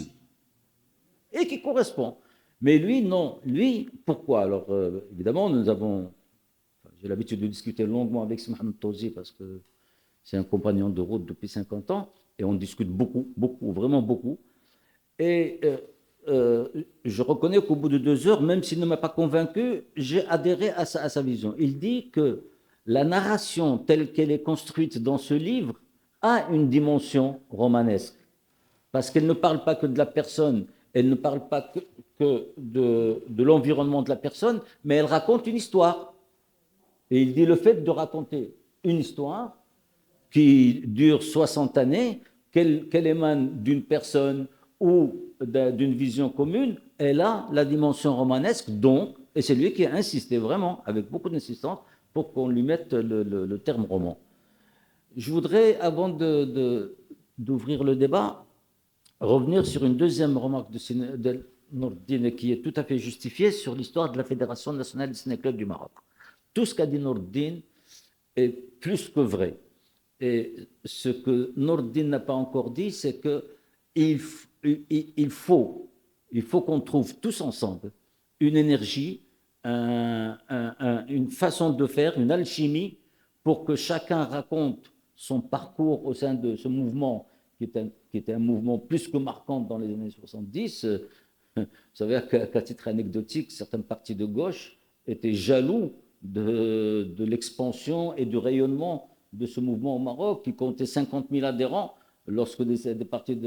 et qui correspond. Mais lui, non. Lui, pourquoi? Alors, évidemment, j'ai l'habitude de discuter longuement avec Mohamed Touzi parce que c'est un compagnon de route depuis 50 ans et on discute beaucoup, beaucoup, vraiment beaucoup. Et je reconnais qu'au bout de 2 heures, même s'il ne m'a pas convaincu, j'ai adhéré à sa vision. Il dit que la narration telle qu'elle est construite dans ce livre a une dimension romanesque. Parce qu'elle ne parle pas que de la personne, elle ne parle pas que de l'environnement de la personne, mais elle raconte une histoire. Et il dit le fait de raconter une histoire qui dure 60 années, qu'elle émane d'une personne ou d'une vision commune, elle a la dimension romanesque, donc, et c'est lui qui a insisté vraiment, avec beaucoup d'insistance, pour qu'on lui mette le terme roman. Je voudrais, avant d'ouvrir le débat, revenir sur une deuxième remarque de Nourdine qui est tout à fait justifiée sur l'histoire de la Fédération nationale des ciné-clubs du Maroc. Tout ce qu'a dit Nourdine est plus que vrai. Et ce que Nourdine n'a pas encore dit, c'est qu'il faut qu'on trouve tous ensemble une énergie, une façon de faire, une alchimie, pour que chacun raconte son parcours au sein de ce mouvement qui était un mouvement plus que marquant dans les années 70. Vous savez qu'à titre anecdotique, certains partis de gauche étaient jaloux de l'expansion et du rayonnement de ce mouvement au Maroc, qui comptait 50 000 adhérents, lorsque des partis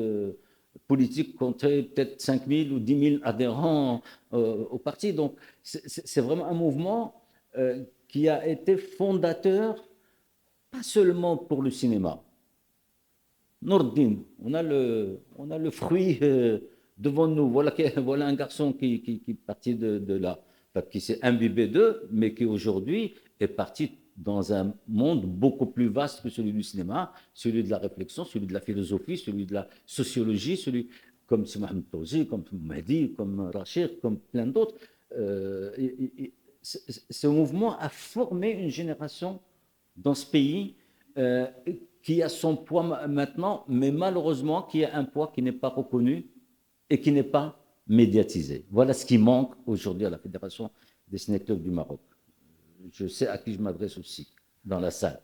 politiques comptaient peut-être 5 000 ou 10 000 adhérents au parti. Donc c'est vraiment un mouvement qui a été fondateur, pas seulement pour le cinéma. Nourdine, on a le fruit devant nous. Voilà un garçon qui est parti de là, enfin, qui s'est imbibé d'eux, mais qui aujourd'hui est parti dans un monde beaucoup plus vaste que celui du cinéma, celui de la réflexion, celui de la philosophie, celui de la sociologie, celui comme Mohamed Touzi, comme Mahdi, comme Rachid, comme plein d'autres. Ce mouvement a formé une génération dans ce pays qui a son poids maintenant, mais malheureusement qui a un poids qui n'est pas reconnu et qui n'est pas médiatisé. Voilà ce qui manque aujourd'hui à la Fédération des ciné-clubs du Maroc. Je sais à qui je m'adresse aussi dans la salle.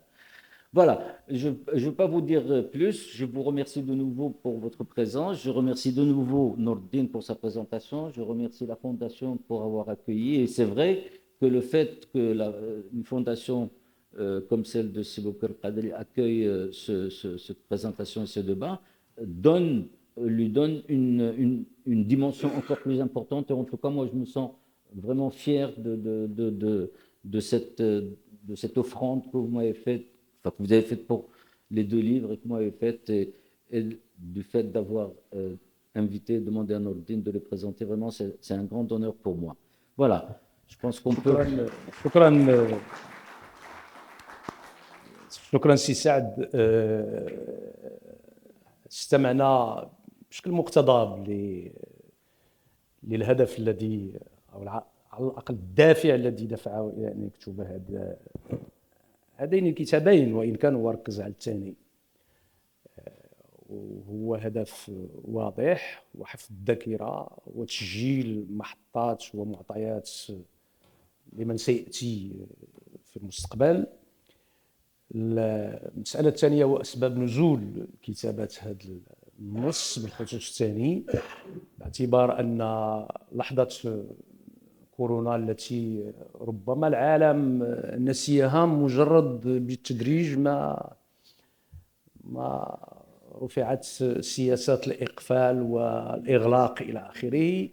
Voilà, je ne vais pas vous dire plus. Je vous remercie de nouveau pour votre présence. Je remercie de nouveau Nourdine pour sa présentation. Je remercie la Fondation pour avoir accueilli. Et c'est vrai que le fait que une fondation comme celle de Sidi Bou Bakr Qadri accueille cette présentation et ce débat lui donne une dimension encore plus importante. Et en tout cas, moi, je me sens vraiment fier de cette offrande que vous m'avez faite, enfin que vous avez faite pour les 2 livres et que vous m'avez faite, et du fait d'avoir demandé à Nourdine de les présenter. Vraiment, c'est un grand honneur pour moi. Voilà, je pense qu'on peut... شكرا سي سعد. استمعنا بشكل مقتضب للهدف الذي، او على الاقل الدافع الذي دفعه الى ان يكتب هذين الكتابين، وان كان هو ركز على الثاني. وهو هدف واضح، وحفظ الذاكرة وتسجيل محطات ومعطيات لمن سيأتي في المستقبل. المسألة الثانية هو أسباب نزول كتابة هذا النص بالخصوص الثاني، باعتبار أن لحظة كورونا التي ربما العالم نسيها مجرد بالتدريج ما رفعت سياسات الإقفال والإغلاق إلى آخره،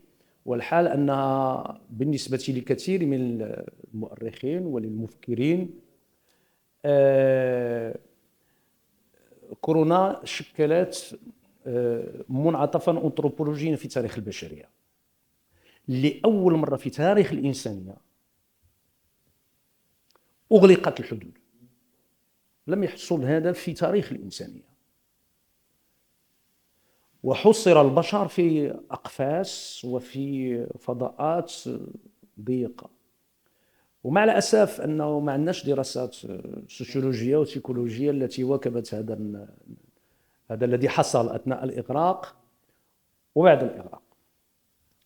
والحال أنها بالنسبة لكثير من المؤرخين وللمفكرين كورونا شكلت منعطفا أنثروبولوجيا في تاريخ البشرية. لأول مرة في تاريخ الإنسانية أغلقت الحدود، لم يحصل هذا في تاريخ الإنسانية، وحصر البشر في أقفاص وفي فضاءات ضيقة. ومع الأسف أنه ما عندناش دراسات سوسيولوجية وسيكولوجية التي واكبت هذا الذي حصل أثناء الإغراق وبعد الإغراق.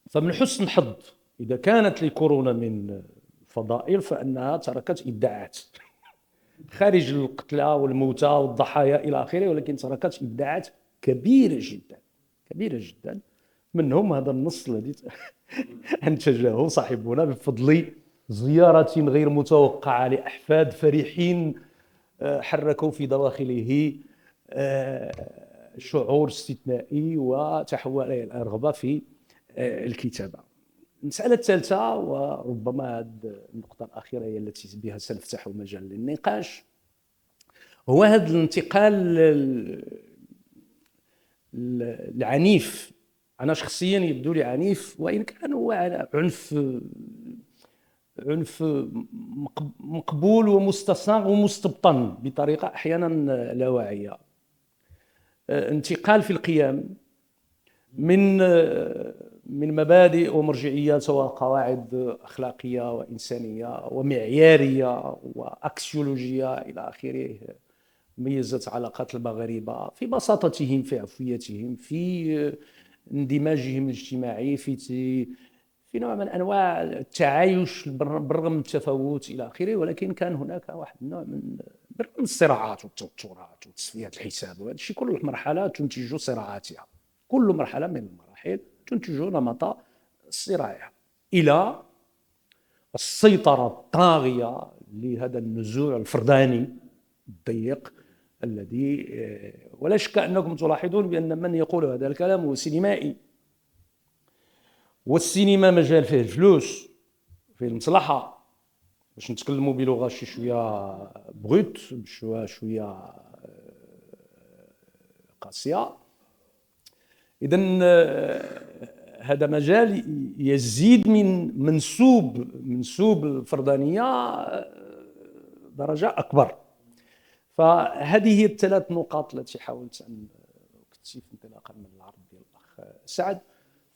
فمن حسن الحظ إذا كانت لكورونا من فضائل فأنها تركت إبداعات خارج القتلى والموتى والضحايا إلى آخره، ولكن تركت إبداعات كبيرة جدا كبيرة جدا. منهم هذا النص الذي أنتجه صاحبنا بفضل زيارة غير متوقعة لأحفاد فرحين حركوا في دواخله شعور استثنائي وتحول إلى الرغبة في الكتابة. المسألة الثالثة وربما هذه النقطة الأخيرة هي التي بها سنفتح مجال للنقاش، هو هذا الانتقال العنيف. أنا شخصيا يبدو لي عنيف، وإن كان هو عنف مقبول ومستصاغ ومستبطن بطريقة أحيانا لا واعية. انتقال في القيم من مبادئ ومرجعيات وقواعد أخلاقية وإنسانية ومعيارية وأكسيولوجية إلى آخره ميزت علاقات المغاربة في بساطتهم، في عفويتهم، في اندماجهم الاجتماعي، في نوع من أنواع التعايش بالرغم من التفاوت إلى آخره. ولكن كان هناك واحد النوع من الصراعات والتوترات وتصفيات الحساب، وهذا الشيء كل مرحلة تنتج صراعاتها، كل مرحلة من المراحل تنتج نمط صراعها إلى السيطرة الطاغية لهذا النزوع الفرداني الضيق الذي ولا شك أنكم تلاحظون بأن من يقول هذا الكلام هو سينمائي، والسينما مجال فيه الفلوس، فيه المصلحة، باش نتكلموا بلغة شوية بغوت، شوية قاسية. إذن هذا مجال يزيد من منسوب الفردانية درجة أكبر. فهذه هي الثلاث نقاط التي حاولت أن أكتشف انطلاقا من العرض ديال الأخ سعد.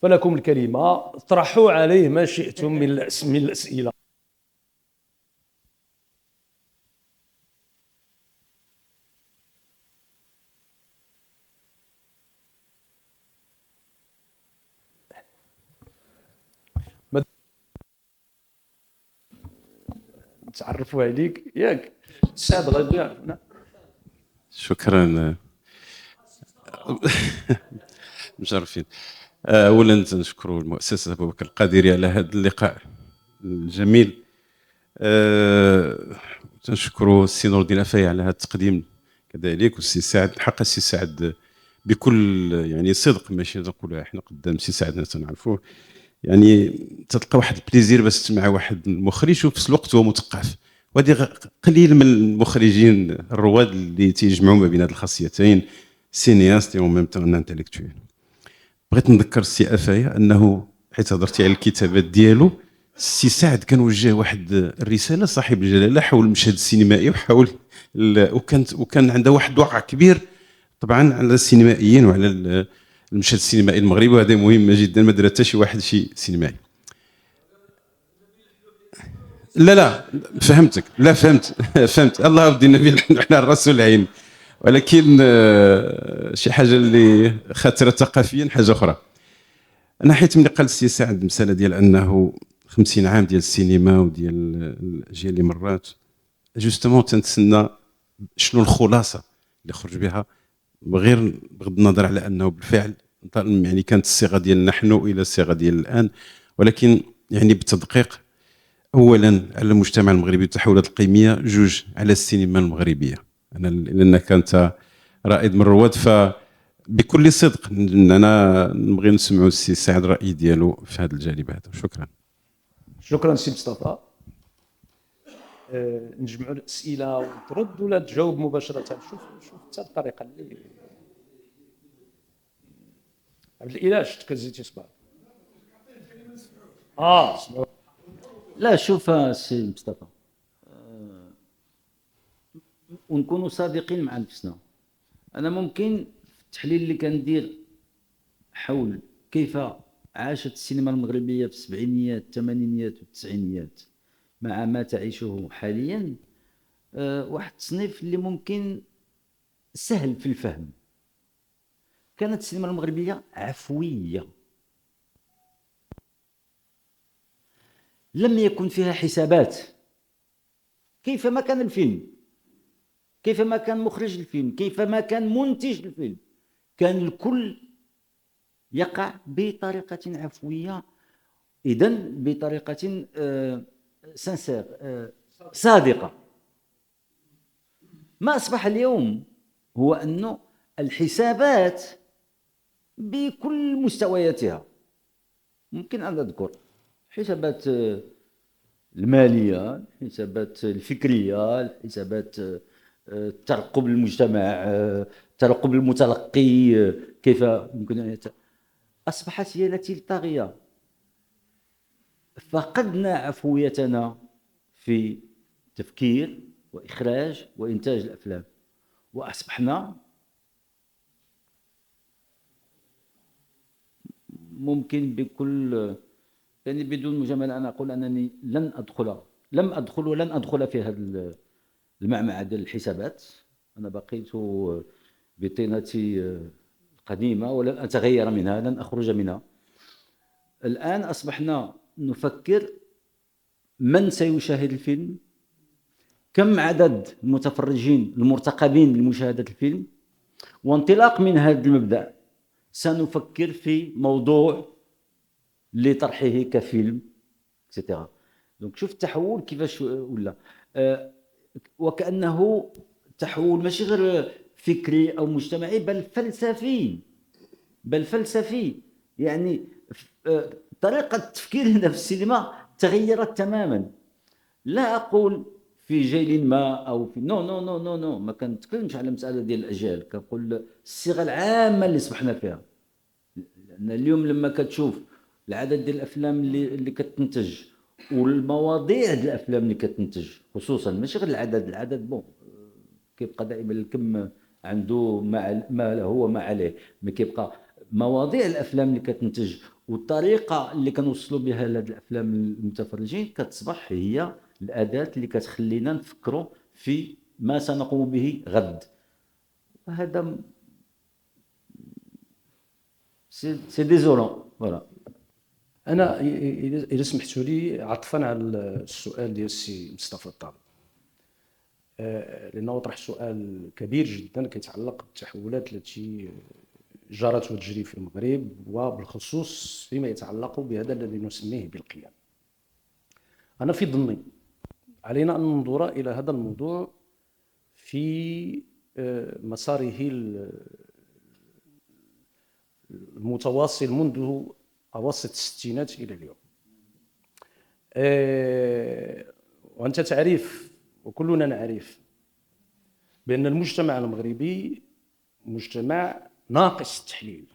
فلكم الكلمة، اطرحوا عليه ما شئتم من الأسئلة. تعرفوا عليك ياك سعد غادي. شكرا مشرفين. اولا نشكر المؤسسه ابو بكر القادري على هذا اللقاء الجميل. تنشكر السي نور الدين افاي على هذا التقديم كذلك، والسي سعد. الحق السي سعد بكل يعني صدق، ماشي نقولها احنا قدام السي سعد تنعرفوه، يعني تلقى واحد البليزير بس تسمع واحد المخرج وفي نفس الوقت هو مثقف، وهذه قليل من المخرجين الرواد اللي تيجمعوا ما بين هذه الخاصيتين، سينياست و ميم طون انتيليكتويل. بغيت نذكر السي افايا انه حيت هضرتي على الكتابات ديالو، السي سعد كان وجه واحد الرساله صاحب الجلاله حول المشهد السينمائي وحول وكان عنده واحد وقع كبير طبعا على السينمائيين وعلى المشهد السينمائي المغربي، وهذا مهمه جدا، ما درت حتى شي واحد شي سينمائي. لا فهمتك، لا فهمت الله ودي النبي على الراس والعين. ولكن شي حاجه اللي خاطره ثقافيا حاجه اخرى. انا حيت ملي قال السي سعد المساله ديال انه 50 عام ديال السينما وديال الاجيال اللي مرات، جوستومون تنتسنى شنو الخلاصه اللي خرج بها، غير بغض النظر على انه بالفعل يعني كانت الصيغه ديال نحن الى الصيغه ديال الان، ولكن يعني بالتدقيق. اولا على المجتمع المغربي والتحولات القيميه، جوج على السينما المغربيه. انا لانك انت رائد من الرواد، فبكل صدق انا نبغي نسمعوا السي سعد الراي ديالو في هذا الجانب هذا. شكرا. شكرا سي مصطفى. نجمعوا الاسئله وترد ولا تجاوب مباشره؟ شوف حتى الطريقه اللي عبد الاله شفت كزيتي صباح. لا شوف سي مصطفى، ونكونوا صادقين مع نفسنا. انا ممكن في التحليل اللي كندير حول كيف عاشت السينما المغربيه في السبعينيات الثمانينيات والتسعينيات مع ما تعيشه حاليا، واحد التصنيف اللي ممكن سهل في الفهم. كانت السينما المغربيه عفويه، لم يكن فيها حسابات. كيفما كان الفيلم، كيفما كان مخرج الفيلم، كيفما كان منتج الفيلم، كان الكل يقع بطريقة عفوية، إذن بطريقة سنسير، صادقة. ما أصبح اليوم هو أن الحسابات بكل مستوياتها، ممكن أن أذكر حسابات المالية، الحسابات الفكرية، الحسابات ترقب المجتمع، ترقب المتلقي، كيف يمكن أن أصبحت هي التي طاغية. فقدنا عفويتنا في تفكير وإخراج وإنتاج الأفلام، وأصبحنا ممكن بكل، يعني بدون مجاملة أنا أقول أنني لم أدخل ولن أدخل في هذا المعمعة ديال الحسابات. أنا بقيت بطينتي القديمة ولن أتغير منها، لن أخرج منها. الآن أصبحنا نفكر من سيشاهد الفيلم، كم عدد المتفرجين المرتقبين لمشاهدة الفيلم، وانطلاق من هذا المبدأ سنفكر في موضوع لطرحه كفيلم اكسترا. دونك شوف التحول كيفاش ولا، وكأنه تحول ماشي غير فكري أو مجتمعي، بل فلسفي. يعني طريقة التفكير في السينما تغيرت تماما. لا أقول في جيل ما أو في نو، ما كنتكلمش على مسألة ديال الأجيال، كنقول الصيغة العامة اللي صبحنا فيها. لأن اليوم لما كتشوف العدد ديال الأفلام اللي كتنتج والمواضيع ديال الأفلام اللي كتنتج، خصوصا ماشي غير العدد بون كيبقى دائما الكم عنده ما هو ما عليه، مي كيبقى مواضيع الافلام اللي كتنتج والطريقه اللي كنوصلوا بها لهاد الافلام للمتفرجين كتصبح هي الاداه اللي كتخلينا نفكروا في ما سنقوم به غد. وهذا سي ديزولون. فوالا. انا اذا سمحتوا لي عطفا على السؤال ديال السي مصطفى الطالب، لانه طرح سؤال كبير جدا كيتعلق بالتحولات التي جرت وتجري في المغرب، وبالخصوص فيما يتعلق بهذا الذي نسميه بالقيم. انا في ظني علينا ان ننظر الى هذا الموضوع في مساره المتواصل منذ اواسط الستينات الى اليوم. وانت تعرف وكلنا نعرف بأن المجتمع المغربي مجتمع ناقص التحليل.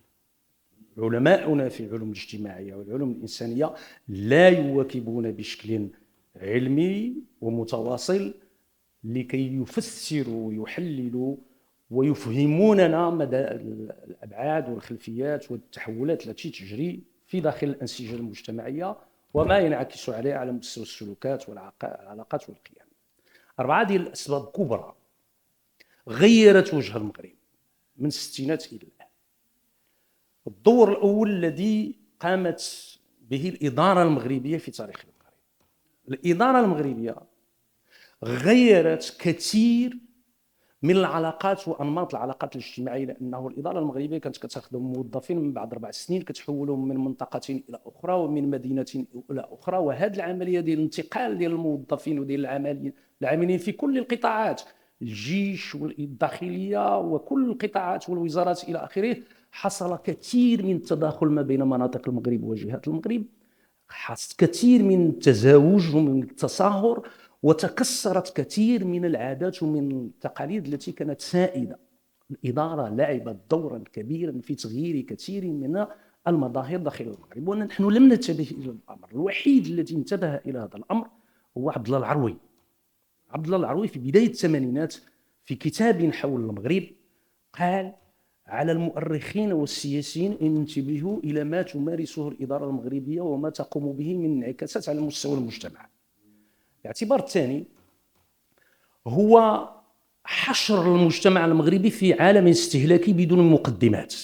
علماؤنا في العلوم الاجتماعية والعلوم الإنسانية لا يواكبون بشكل علمي ومتواصل لكي يفسروا ويحللوا ويفهموننا مدى الأبعاد والخلفيات والتحولات التي تجري في داخل الأنسجة المجتمعية وما ينعكس عليه على مستوى السلوكات والعلاقات والقيم. 4 ديال الأسباب كبرى غيرت وجه المغرب من الستينات إلى الآن. الدور الأول الذي قامت به الإدارة المغربية في تاريخ المغرب، الإدارة المغربية غيرت كثير من العلاقات وأنماط العلاقات الاجتماعية، لأنه الإدارة المغربية كانت كتاخذ موظفين من بعد 4 سنين كتحولهم من منطقة إلى أخرى ومن مدينة إلى أخرى، وهذه العملية ديال الانتقال ديال الموظفين وديال العاملين في كل القطاعات، الجيش والداخلية وكل القطاعات والوزارات إلى آخره، حصل كثير من التداخل ما بين مناطق المغرب وجهات المغرب، حصل كثير من التزاوج ومن التصاهر، وتكسرت كثير من العادات ومن التقاليد التي كانت سائدة. الإدارة لعبت دورا كبيرا في تغيير كثير من المظاهر داخل المغرب، ونحن لم ننتبه إلى الأمر. الوحيد الذي انتبه إلى هذا الأمر هو عبد الله العروي. عبد الله العروي في بداية الثمانينات في كتاب حول المغرب قال: على المؤرخين والسياسيين أن ينتبهوا إلى ما تمارسه الإدارة المغربية وما تقوم به من انعكاسات على مستوى المجتمع. الاعتبار الثاني هو حشر المجتمع المغربي في عالم استهلاكي بدون مقدمات،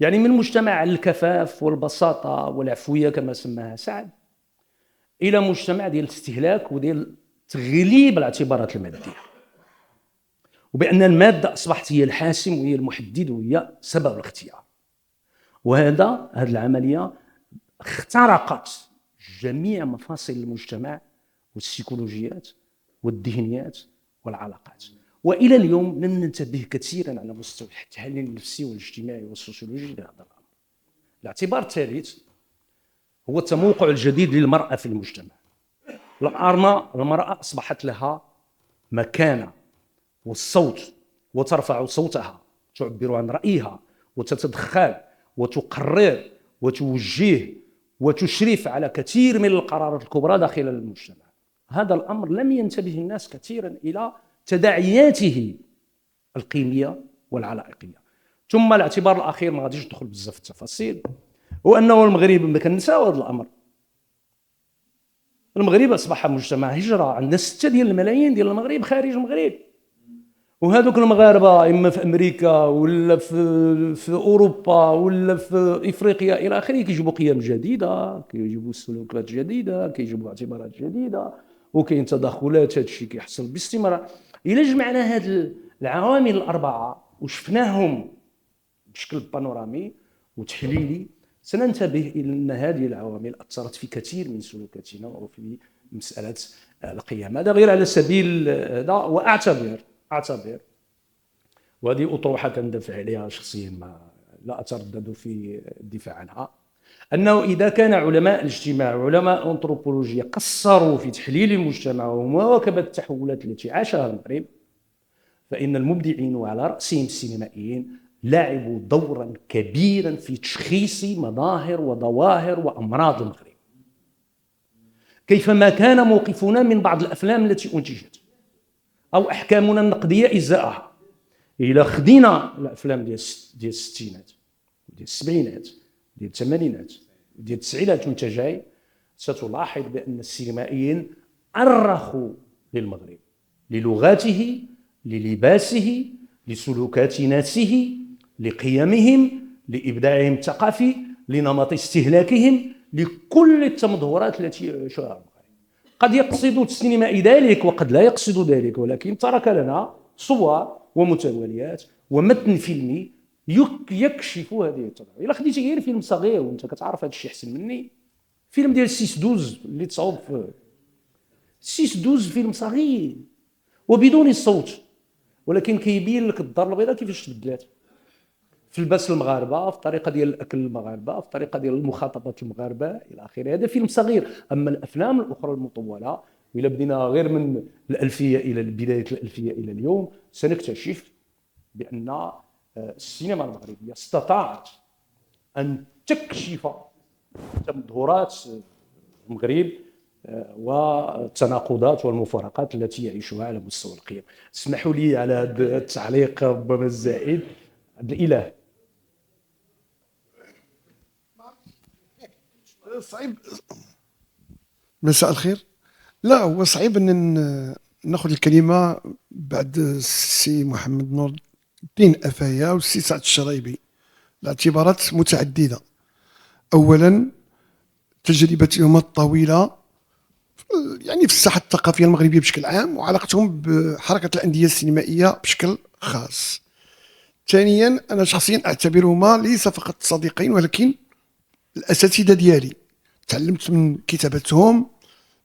يعني من مجتمع الكفاف والبساطة والعفوية كما سماها سعد إلى مجتمع ديال الاستهلاك وديال تغليب الاعتبارات المادية، وبأن المادة أصبحت هي الحاسم وهي المحدد وهي سبب الاختيار. هذه العملية اخترقت جميع مفاصل المجتمع والسيكولوجيات والذهنيات والعلاقات، وإلى اليوم لم ننتبه كثيرا على مستوى التحليل النفسي والاجتماعي والسوسيولوجي لهذا الأمر. الاعتبار الثالث هو التموقع الجديد للمرأة في المجتمع. المرأة أصبحت لها مكانة والصوت، وترفع صوتها، تعبر عن رأيها، وتتدخل وتقرر وتوجه وتشرف على كثير من القرارات الكبرى داخل المجتمع. هذا الأمر لم ينتبه الناس كثيرا إلى تداعياته القيمية والعلائقية. ثم الاعتبار الأخير ما غاديش ندخل بزاف في التفاصيل، هو أنه المغرب ما كنساو هذا الأمر. المغرب أصبح مجتمع هجرة، عندنا 6 ديال الملايين ديال المغرب خارج المغرب، وهذوك المغاربه اما في امريكا ولا في اوروبا ولا في افريقيا الى اخره كيجيبوا قيم جديده، كيجيبوا سلوكات جديده، كيجيبوا اعتبارات جديده، وكاين تدخلات. هذا الشيء كيحصل باستمرار. الا جمعنا هذه العوامل الاربعه وشفناهم بشكل بانورامي وتحليلي، سننتبه الى ان هذه العوامل اثرت في كثير من سلوكاتنا وفي مساله القيم. هذا غير على سبيل هذا. واعتبر وهذه أطروحة كندافع عليها شخصيا، ما لا أتردد في الدفاع عنها، أنه إذا كان علماء الاجتماع وعلماء الأنثروبولوجيا قصروا في تحليل المجتمع ومواكبة التحولات التي عاشها المغرب، فإن المبدعين وعلى رأسهم السينمائيين لعبوا دورا كبيرا في تشخيص مظاهر وظواهر وأمراض المغرب. كيفما كان موقفنا من بعض الأفلام التي أنتجت أو أحكامنا النقدية إزاءها، إلا خدينا الأفلام ديال الستينات ديال السبعينات ديال الثمانينات ديال التسعينات وانت جاي، ستلاحظ بأن السينمائيين أرخوا للمغرب، للغاته، للباسه، لسلوكات ناسه، لقيمهم، لإبداعهم الثقافي، لنمط استهلاكهم، لكل التمظهرات التي يعيشها المغرب. قد يقصد السينمائي ذلك وقد لا يقصد ذلك، ولكن ترك لنا صور ومتواليات ومتن فيلمي يكشف هذه التظاهر. الا خديتي غير فيلم صغير وانت كتعرف هذا الشيء احسن مني، فيلم ديال 6/12 اللي تصاوب في 6/12، فيلم صغير وبدون الصوت، ولكن كيبين لك الدار البيضاء كيفاش تبدلات في لباس المغاربه، في الطريقه ديال الاكل المغاربه، في الطريقه ديال المخاطبه المغاربه الى اخره. هذا فيلم صغير. اما الافلام الاخرى المطوله، الا بدينا غير من الالفيه الى بدايه الالفيه الى اليوم، سنكتشف بان السينما المغربيه استطاعت ان تكشف تمظهرات المغرب والتناقضات والمفارقات التي يعيشها على مستوى القيم. اسمحوا لي على هذا التعليق ربما الزائد. عبد الإله. صعيب. مساء الخير. لا، هو صعيب ان ناخذ الكلمة بعد السي محمد نور الدين أفايا والسي سعد الشرايبي لاعتبارات متعددة. أولا تجربتهم الطويلة يعني في الساحة الثقافية المغربية بشكل عام وعلاقتهم بحركة الأندية السينمائية بشكل خاص. ثانيا أنا شخصيا أعتبرهما ليس فقط صديقين ولكن الأساتذة ديالي، تعلمت من كتابتهم،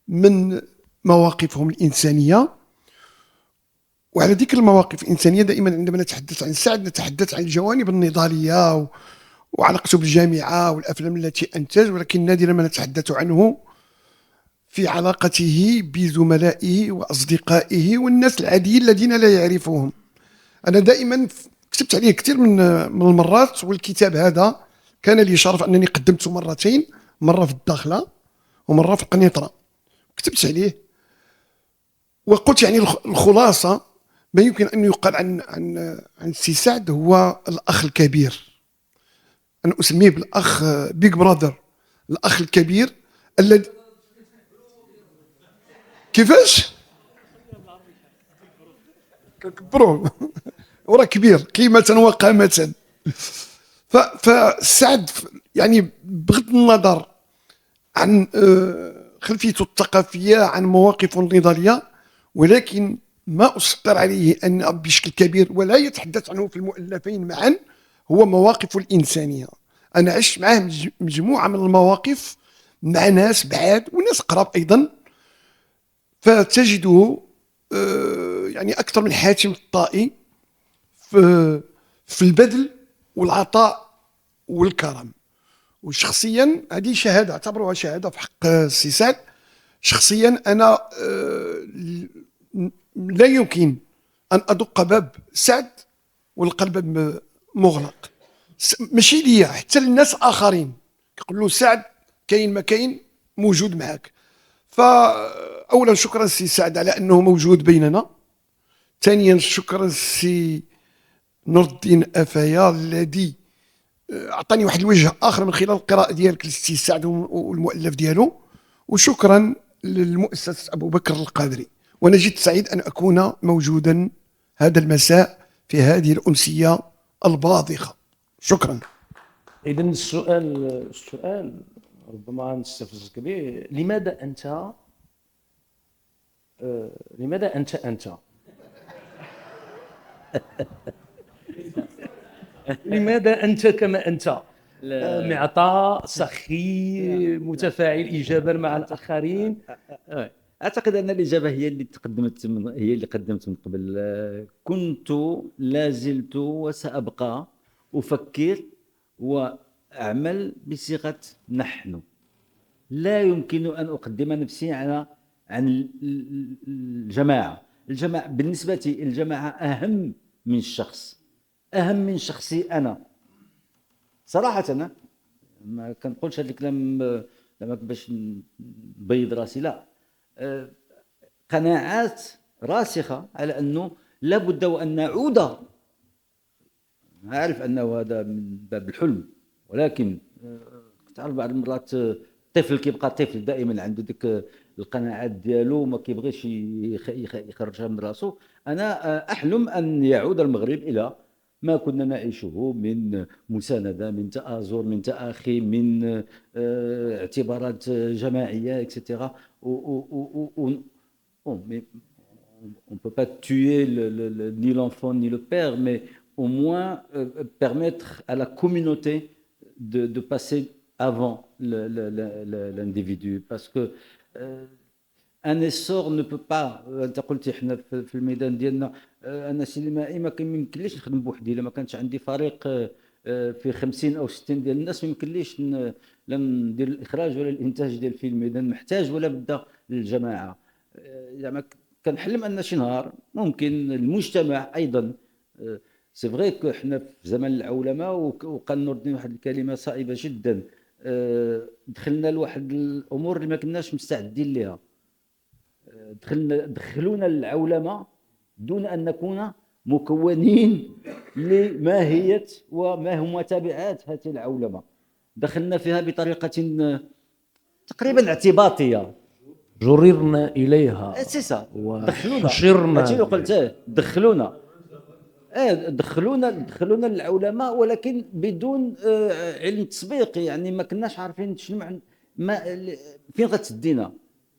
من مواقفهم الإنسانية. وعلى ذكر المواقف الإنسانية دائما عندما نتحدث عن سعد نتحدث عن الجوانب النضالية وعلاقته بالجامعة والأفلام التي أنتج، ولكن نادرا ما نتحدث عنه في علاقته بزملائه وأصدقائه والناس العاديين الذين لا يعرفهم. أنا دائما كتبت عليه كثير من المرات، والكتاب هذا كان لي شرف أنني قدمته مرتين، مرة في الداخلة ومرة في القنيطرة، كتبت عليه وقلت يعني الخلاصة ما يمكن أن يقال عن السي سعد هو الأخ الكبير. أنا أسميه بالأخ بيج براذر، الأخ الكبير الذي كيفاش؟ برو وراه كبير قيمة وقامة. فسعد يعني بغض النظر عن خلفيته الثقافية، عن مواقفه النضالية، ولكن ما أسطر عليه أن بشكل كبير ولا يتحدث عنه في المؤلفين معا هو مواقفه الإنسانية. أنا عشت معه مجموعة من المواقف مع ناس بعاد وناس قراب أيضا، فتجده يعني أكثر من حاتم الطائي في البذل والعطاء والكرم. وشخصيا هذه شهادة اعتبروها شهادة في حق السي سعد. شخصيا أنا لا يمكن أن أدق باب سعد والقلب باب مغلق، ماشي ليا حتى للناس آخرين يقول له سعد كاين ما كاين موجود معك. فأولا شكرا السي سعد على أنه موجود بيننا. ثانيا شكرا السي نور الدين أفايا الذي أعطاني واحد الوجه آخر من خلال القراءة ديالك للسي سعد والمؤلف ديالو. وشكرا للمؤسس أبو بكر القادري، وأنا جد سعيد أن أكون موجودا هذا المساء في هذه الأمسية الباذخة. شكرا. إذا السؤال ربما نستفزك به، لماذا أنت لماذا أنت كما أنت معطى سخي متفاعل إيجابا مع الآخرين؟ أعتقد أن الإجابة هي اللي قدمت من قبل. كنت لا زلت وسأبقى أفكر وأعمل بصيغة نحن. لا يمكن أن أقدم نفسي عن الجماعة. بالنسبة لي الجماعة أهم من الشخص، أهم من شخصي أنا صراحة. أنا ما كنقولش هذا الكلام لما باش نبيض راسي، لا، قناعات راسخة على أنه لابد وأن نعود. أعرف أنه هذا من باب الحلم، ولكن تعرف بعض المرات الطفل كيبقى طفل دائما عنده ديك القناعات ديالو ما كيبغيش يخرجها من راسه. أنا أحلم أن يعود المغرب إلى ما كنا نعيشه من مساندة، من تآزر، من تآخي، من اعتبارات جماعية etc. On ne peut pas tuer ni l'enfant ni le père, mais au moins permettre à la communauté de passer avant l'individu. Parce que un essor ne peut pas. انت قلتي احنا في الميدان ديالنا انا سينمائي ما يمكنليش نخدم بوحدي. الا ما كانش عندي فريق في 50 او 60 ديال الناس ما يمكنليش لا ندير الاخراج ولا الانتاج ديال الفيلم. اذا محتاج ولا بدا للجماعه. زعما كنحلم ان شي نهار ممكن المجتمع ايضا. سي فري كو حنا في زمن العولمه، وقال نور الدين واحد الكلمه صائبه جدا. دخلنا لواحد الامور اللي ما كناش مستعدين لها. دخلونا للعولمه دون ان نكون مكونين لماهيه وما هما تبعات هذه العولمه. دخلنا فيها بطريقه تقريبا اعتباطيه، جررنا اليها سي سا دخلونا، وحشرنا هادشي اللي قلت، دخلونا دخلونا للعلماء، ولكن بدون علم تسبيقي. يعني ما كناش عارفين شنو معنى فين غتدينا.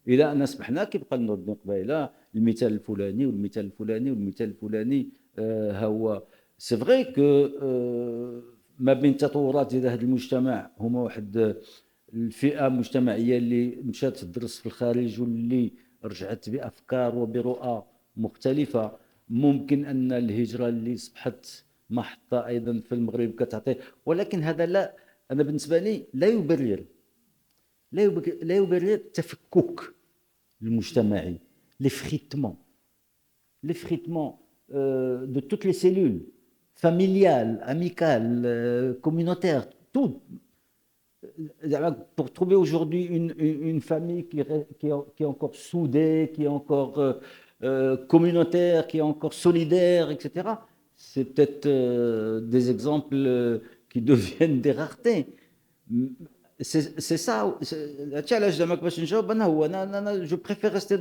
الى ان اصبحنا كيبقى نوض قبيله المثال الفلاني والمثال الفلاني والمثال الفلاني. ها هو سي فغي كو ما بين التطورات ديال هذا المجتمع هما واحد الفئه مجتمعيه اللي مشات تدرس في الخارج واللي رجعت بافكار وبرؤى مختلفه. ممكن ان الهجره اللي اصبحت محطه ايضا في المغرب كتعطي، ولكن هذا لا، انا بالنسبه لي لا يبرر التفكك المجتمعي، l'effritement de toutes les cellules familiales, amicales, communautaires, tout. Pour trouver aujourd'hui une famille qui est encore soudée, qui est encore communautaire, qui est encore solidaire, etc., c'est peut-être des exemples qui deviennent des raretés. C'est ça. Je préfère rester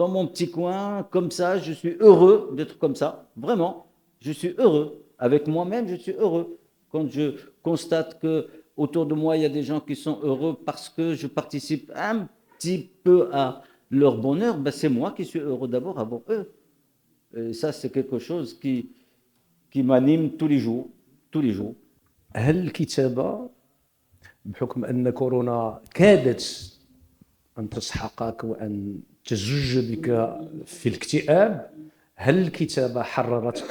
dans mon petit coin, comme ça, je suis heureux d'être comme ça, vraiment. Je suis heureux. Avec moi-même, je suis heureux. Quand je constate que autour de moi, il y a des gens qui sont heureux parce que je participe un petit peu à leur bonheur, ben c'est moi qui suis heureux d'abord avant eux. Et ça, c'est quelque chose qui m'anime tous les jours. Tous les jours. هل الكتابة بحكم أن كورونا كادت أن تسحقك وأن تزج بك في الاكتئاب، هل الكتابة حررتك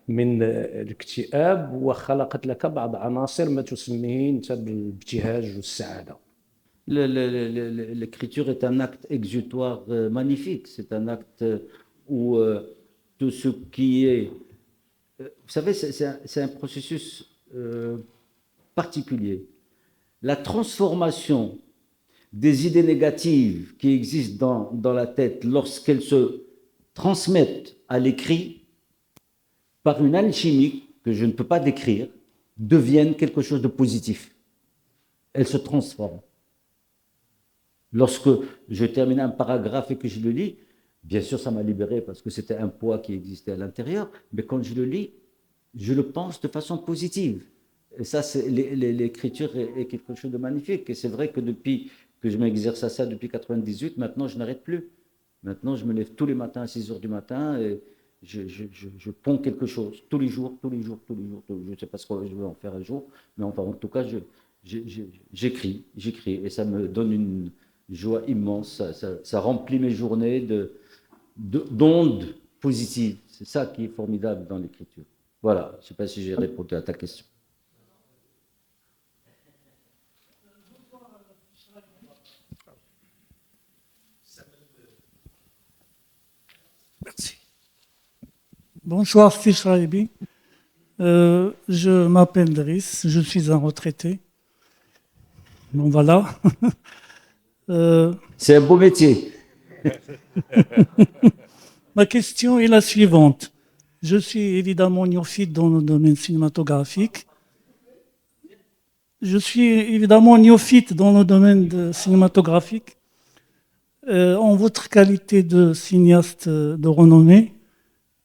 من الاكتئاب وخلقت لك بعض عناصر ما تسميه أنت بالابتهاج والسعادة؟ L'écriture est un acte exutoire magnifique. C'est un acte où tout ce qui est... Vous savez, c'est un processus particulier. La transformation des idées négatives qui existent dans la tête lorsqu'elles se transmettent à l'écrit par une alchimie que je ne peux pas décrire, deviennent quelque chose de positif. Elles se transforment. Lorsque je termine un paragraphe et que je le lis, bien sûr ça m'a libéré parce que c'était un poids qui existait à l'intérieur, mais quand je le lis, je le pense de façon positive. Et ça, l'écriture est quelque chose de magnifique. Et c'est vrai que depuis que je m'exerce à ça depuis 98, maintenant je n'arrête plus. Maintenant je me lève tous les matins à 6 heures du matin et je ponds quelque chose tous les jours. Je ne sais pas ce que je vais en faire un jour, mais enfin en tout cas j'écris et ça me donne une joie immense. Ça remplit mes journées d'ondes positives. C'est ça qui est formidable dans l'écriture. Voilà, je ne sais pas si j'ai répondu à ta question. Merci. Bonsoir, Fishraibi. Je m'appelle Driss, je suis un retraité. Bon, voilà. C'est un beau métier. Ma question est la suivante. Je suis évidemment néophyte dans le domaine cinématographique. En votre qualité de cinéaste de renommée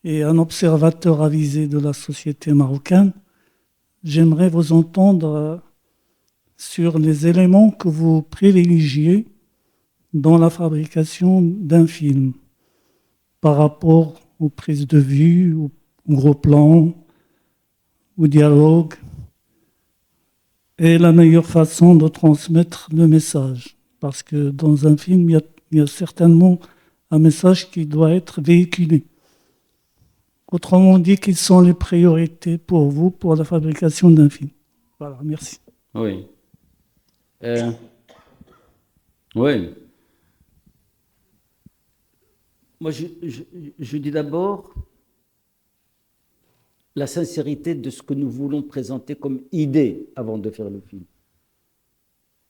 et un observateur avisé de la société marocaine, j'aimerais vous entendre sur les éléments que vous privilégiez dans la fabrication d'un film par rapport aux prises de vue, aux gros plans, au dialogue, et la meilleure façon de transmettre le message. Parce que dans un film, il y a certainement un message qui doit être véhiculé. Autrement dit, quelles sont les priorités pour vous pour la fabrication d'un film? Voilà, merci. Oui. Oui. Moi, je dis d'abord la sincérité de ce que nous voulons présenter comme idée avant de faire le film.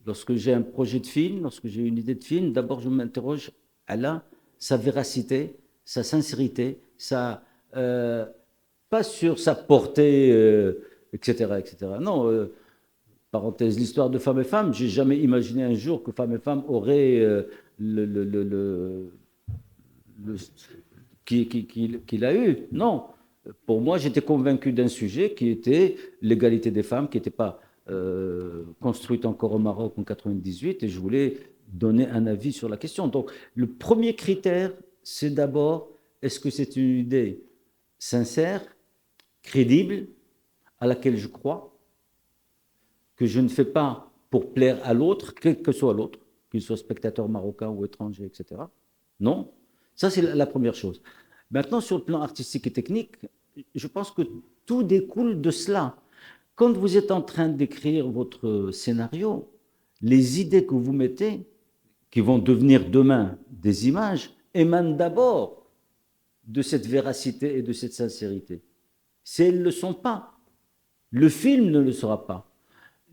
Lorsque j'ai un projet de film, lorsque j'ai une idée de film, d'abord je m'interroge à sa véracité, sa sincérité, pas sur sa portée, etc., etc. Non, parenthèse, l'histoire de Femmes et Femmes, j'ai jamais imaginé un jour que Femmes et Femmes aurait qu'il a eu. Non. Pour moi, j'étais convaincu d'un sujet qui était l'égalité des femmes, qui n'était pas construite encore au Maroc en 98, et je voulais donner un avis sur la question. Donc, le premier critère, c'est d'abord, est-ce que c'est une idée sincère, crédible, à laquelle je crois, que je ne fais pas pour plaire à l'autre, quel que soit l'autre, qu'il soit spectateur marocain ou étranger, etc. Non. Ça, c'est la première chose. Maintenant, sur le plan artistique et technique, je pense que tout découle de cela. Quand vous êtes en train d'écrire votre scénario, les idées que vous mettez, qui vont devenir demain des images, émanent d'abord de cette véracité et de cette sincérité. Si elles ne le sont pas, le film ne le sera pas.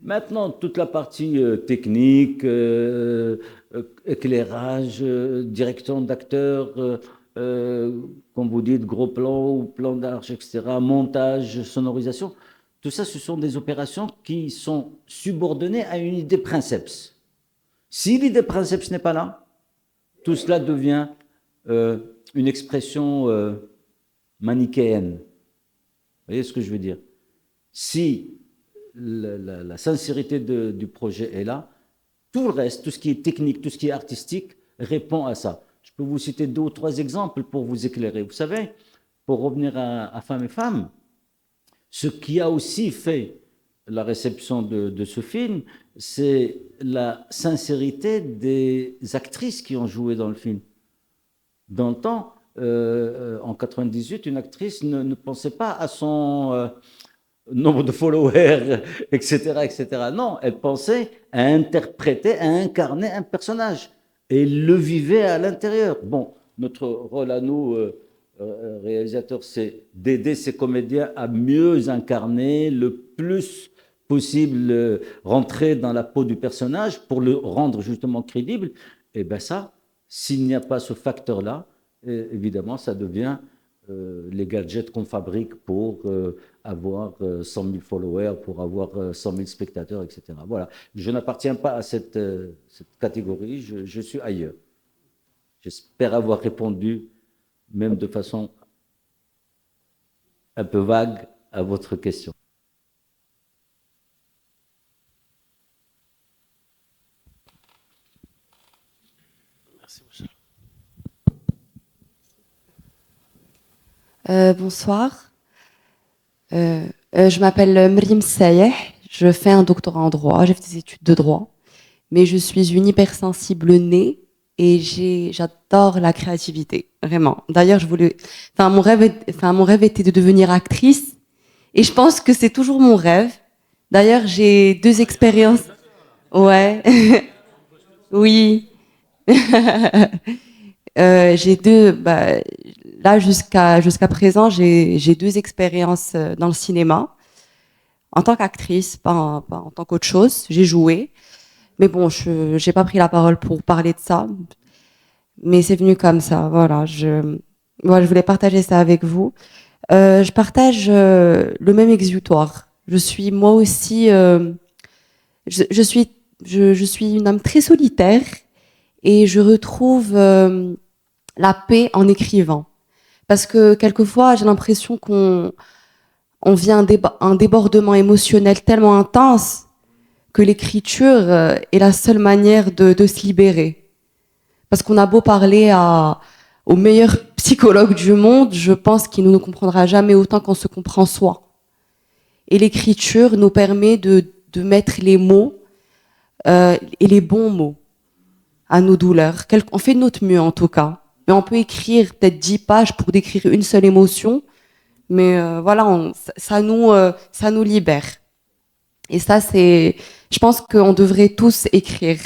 Maintenant, toute la partie technique, éclairage, direction d'acteurs, comme vous dites, gros plan ou plan d'arche, etc., montage, sonorisation, tout ça, ce sont des opérations qui sont subordonnées à une idée princeps. Si l'idée princeps n'est pas là, tout cela devient une expression manichéenne. Vous voyez ce que je veux dire? Si la sincérité du projet est là, tout le reste, tout ce qui est technique, tout ce qui est artistique, répond à ça. Je peux vous citer 2 ou 3 exemples pour vous éclairer. Vous savez, pour revenir à Femmes et Femmes, ce qui a aussi fait la réception de ce film, c'est la sincérité des actrices qui ont joué dans le film. Dans le temps, en 98, une actrice ne pensait pas à son nombre de followers, etc., etc. Non, elle pensait à interpréter, à incarner un personnage. Et elle le vivait à l'intérieur. Bon, notre rôle à nous, réalisateurs, c'est d'aider ces comédiens à mieux incarner, le plus possible rentrer dans la peau du personnage pour le rendre justement crédible. Et bien ça, s'il n'y a pas ce facteur-là, évidemment, ça devient les gadgets qu'on fabrique pour avoir 100 000 followers, pour avoir 100 000 spectateurs, etc. Voilà. Je n'appartiens pas à cette catégorie, je suis ailleurs. J'espère avoir répondu, même de façon un peu vague, à votre question. Merci, Moussa. Bonsoir. Je m'appelle Mrim Sayeh. Je fais un doctorat en droit. J'ai fait des études de droit. Mais je suis une hypersensible née et j'adore la créativité. Vraiment. D'ailleurs, mon rêve était de devenir actrice. Et je pense que c'est toujours mon rêve. D'ailleurs, j'ai 2 expériences. Ouais. Oui. J'ai 2. Là, jusqu'à présent, j'ai 2 expériences dans le cinéma. En tant qu'actrice, pas en tant qu'autre chose. J'ai joué. Mais bon, je n'ai pas pris la parole pour parler de ça. Mais c'est venu comme ça. Voilà, je voulais partager ça avec vous. Je partage le même exutoire. Je suis moi aussi... je suis une âme très solitaire et je retrouve la paix en écrivant. Parce que quelquefois, j'ai l'impression qu'on vit un débordement émotionnel tellement intense que l'écriture est la seule manière de se libérer. Parce qu'on a beau parler au meilleur psychologue du monde, je pense qu'il ne nous comprendra jamais autant qu'on se comprend soi. Et l'écriture nous permet de mettre les mots et les bons mots à nos douleurs. On fait de notre mieux en tout cas. Mais on peut écrire peut-être 10 pages pour décrire une seule émotion. Mais voilà, ça nous libère. Et ça, je pense qu'on devrait tous écrire.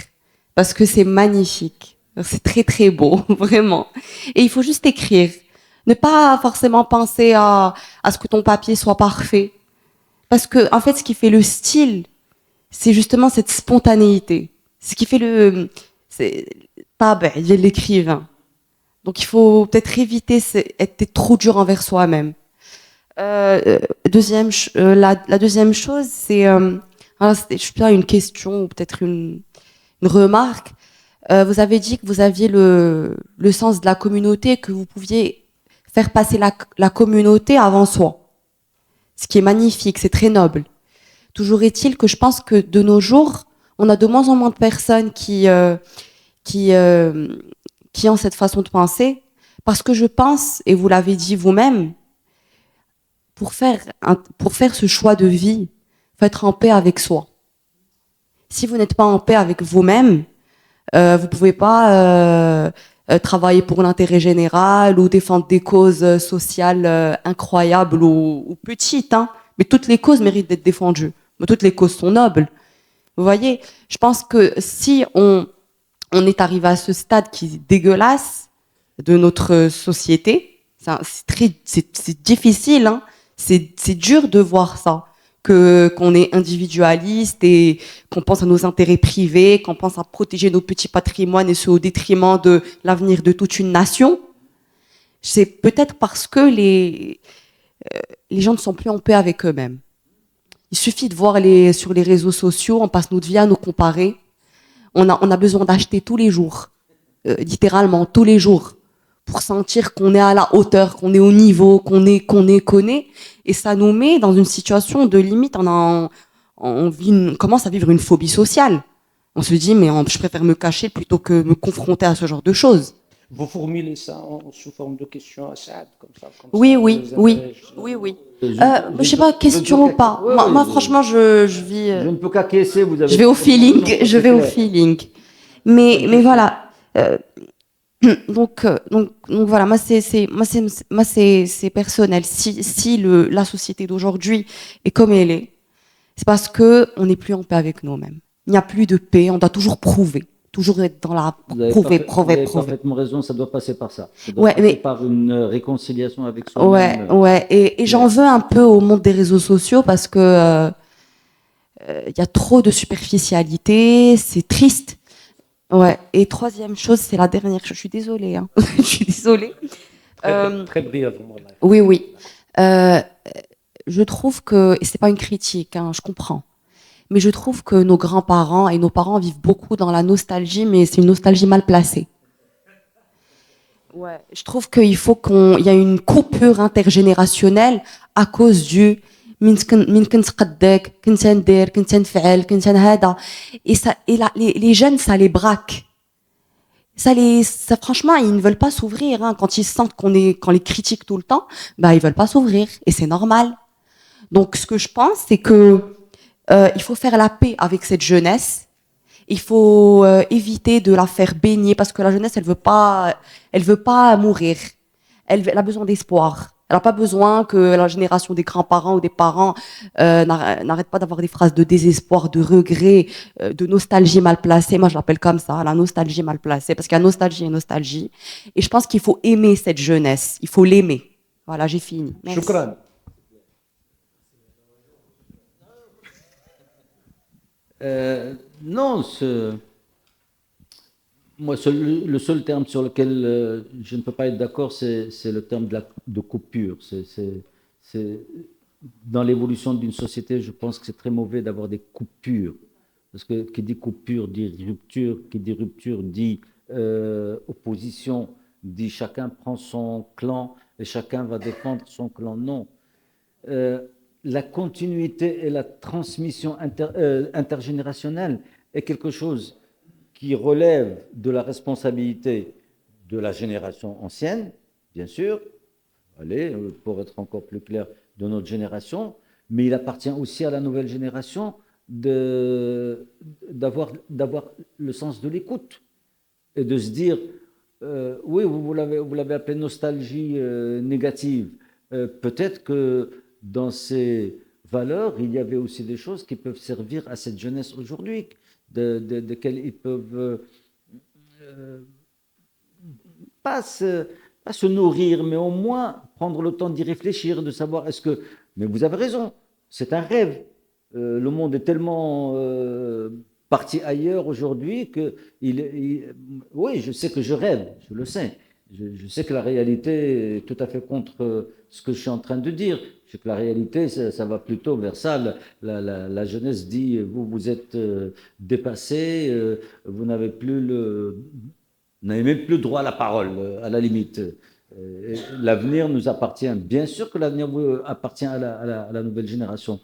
Parce que c'est magnifique. C'est très très beau, vraiment. Et il faut juste écrire. Ne pas forcément penser à ce que ton papier soit parfait. Parce que, en fait, ce qui fait le style, c'est justement cette spontanéité. Ce qui fait l'écrivain. Donc il faut peut-être éviter d'être trop dur envers soi-même. La deuxième chose, c'est je sais pas, une question ou peut-être une remarque. Vous avez dit que vous aviez le sens de la communauté, que vous pouviez faire passer la communauté avant soi. Ce qui est magnifique, c'est très noble. Toujours est-il que je pense que de nos jours, on a de moins en moins de personnes qui ont cette façon de penser, parce que je pense, et vous l'avez dit vous-même, pour faire ce choix de vie, il faut être en paix avec soi. Si vous n'êtes pas en paix avec vous-même, vous pouvez pas travailler pour l'intérêt général ou défendre des causes sociales incroyables ou petites, hein. Mais toutes les causes méritent d'être défendues. Mais toutes les causes sont nobles. Vous voyez, je pense que si on est arrivé à ce stade qui est dégueulasse de notre société, c'est difficile, hein. C'est dur de voir ça. Qu'on est individualiste et qu'on pense à nos intérêts privés, qu'on pense à protéger nos petits patrimoines et ce au détriment de l'avenir de toute une nation. C'est peut-être parce que les gens ne sont plus en paix avec eux-mêmes. Il suffit de voir sur les réseaux sociaux, on passe notre vie à nous comparer. On a besoin d'acheter tous les jours, littéralement tous les jours, pour sentir qu'on est à la hauteur, qu'on est au niveau, qu'on est. Et ça nous met dans une situation de limite. On commence à vivre une phobie sociale. On se dit, mais je préfère me cacher plutôt que me confronter à ce genre de choses. Vous formulez ça sous forme de question à Saad, comme ça. Oui. Je sais pas, question ou pas. Moi, franchement, je vis. Je ne peux qu'acquiescer. Vous avez. Je vais au feeling. Mais voilà. Donc voilà, moi c'est personnel. Si la société d'aujourd'hui est comme elle est, c'est parce que on n'est plus en paix avec nous-mêmes. Il n'y a plus de paix. On doit toujours prouver, toujours être dans la prouver. Vous avez parfaitement raison. Ça doit passer par ça. Ça doit passer par une réconciliation avec soi-même. Ouais. Et j'en veux un peu au monde des réseaux sociaux parce que y a trop de superficialité. C'est triste. Ouais. Et troisième chose, c'est la dernière. Je suis désolée. Hein. Je suis désolée. Très brièvement. Oui. Je trouve que, et c'est pas une critique, hein, je comprends, mais je trouve que nos grands-parents et nos parents vivent beaucoup dans la nostalgie, mais c'est une nostalgie mal placée. Ouais. Je trouve qu'il faut qu'il y a une coupure intergénérationnelle à cause du من كنت قدك كنت ندير كنت نفعل كنت هذا et les jeunes ça les braque, ça franchement ils ne veulent pas s'ouvrir, hein. Quand ils sentent qu'on les critique tout le temps, ils veulent pas s'ouvrir et c'est normal. Donc ce que je pense c'est que il faut faire la paix avec cette jeunesse. Il faut éviter de la faire baigner parce que la jeunesse elle veut pas mourir, elle a besoin d'espoir. Elle n'a pas besoin que la génération des grands-parents ou des parents n'arrête pas d'avoir des phrases de désespoir, de regret, de nostalgie mal placée. Moi, je l'appelle comme ça, la nostalgie mal placée, parce qu'il y a nostalgie et nostalgie. Et je pense qu'il faut aimer cette jeunesse. Il faut l'aimer. Voilà, j'ai fini. Merci. Shukran. Non, moi, le seul terme sur lequel je ne peux pas être d'accord, c'est le terme de coupure. Dans l'évolution d'une société, je pense que c'est très mauvais d'avoir des coupures. Parce que qui dit coupure dit rupture, qui dit rupture dit opposition, dit chacun prend son clan et chacun va défendre son clan. Non. La continuité et la transmission intergénérationnelle est quelque chose qui relève de la responsabilité de la génération ancienne, bien sûr, pour être encore plus clair, de notre génération, mais il appartient aussi à la nouvelle génération d'avoir le sens de l'écoute et de se dire, oui, vous l'avez appelé nostalgie négative, peut-être que dans ces valeurs, il y avait aussi des choses qui peuvent servir à cette jeunesse aujourd'hui, desquels ils peuvent pas se nourrir, mais au moins prendre le temps d'y réfléchir, de savoir est-ce que... Mais vous avez raison, c'est un rêve. Le monde est tellement parti ailleurs aujourd'hui que... Oui, je sais que je rêve, je le sais. Je sais que la réalité est tout à fait contre ce que je suis en train de dire. C'est que la réalité, ça va plutôt vers ça. La jeunesse dit, vous êtes dépassé, vous n'avez même plus droit à la parole, à la limite. L'avenir nous appartient. Bien sûr que l'avenir appartient à la nouvelle génération.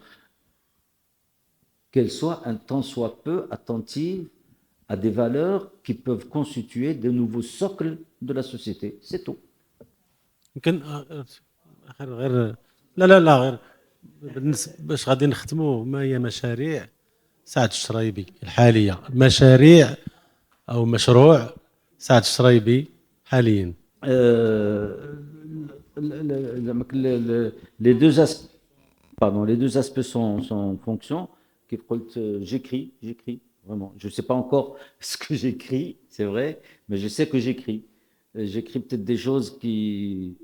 Qu'elle soit un tant soit peu attentive à des valeurs qui peuvent constituer de nouveaux socles de la société. C'est tout. يمكن غير لا غير بالنسبة باش غادي نختموا، ما هي مشاريع سعد الشرايبي الحالية، مشاريع أو مشروع سعد الشرايبي حاليا؟ Les deux aspects, les deux aspects sont en fonction. J'écris, vraiment. Je ne sais pas encore ce que j'écris, c'est vrai, mais je sais que j'écris. J'écris peut-être des choses qui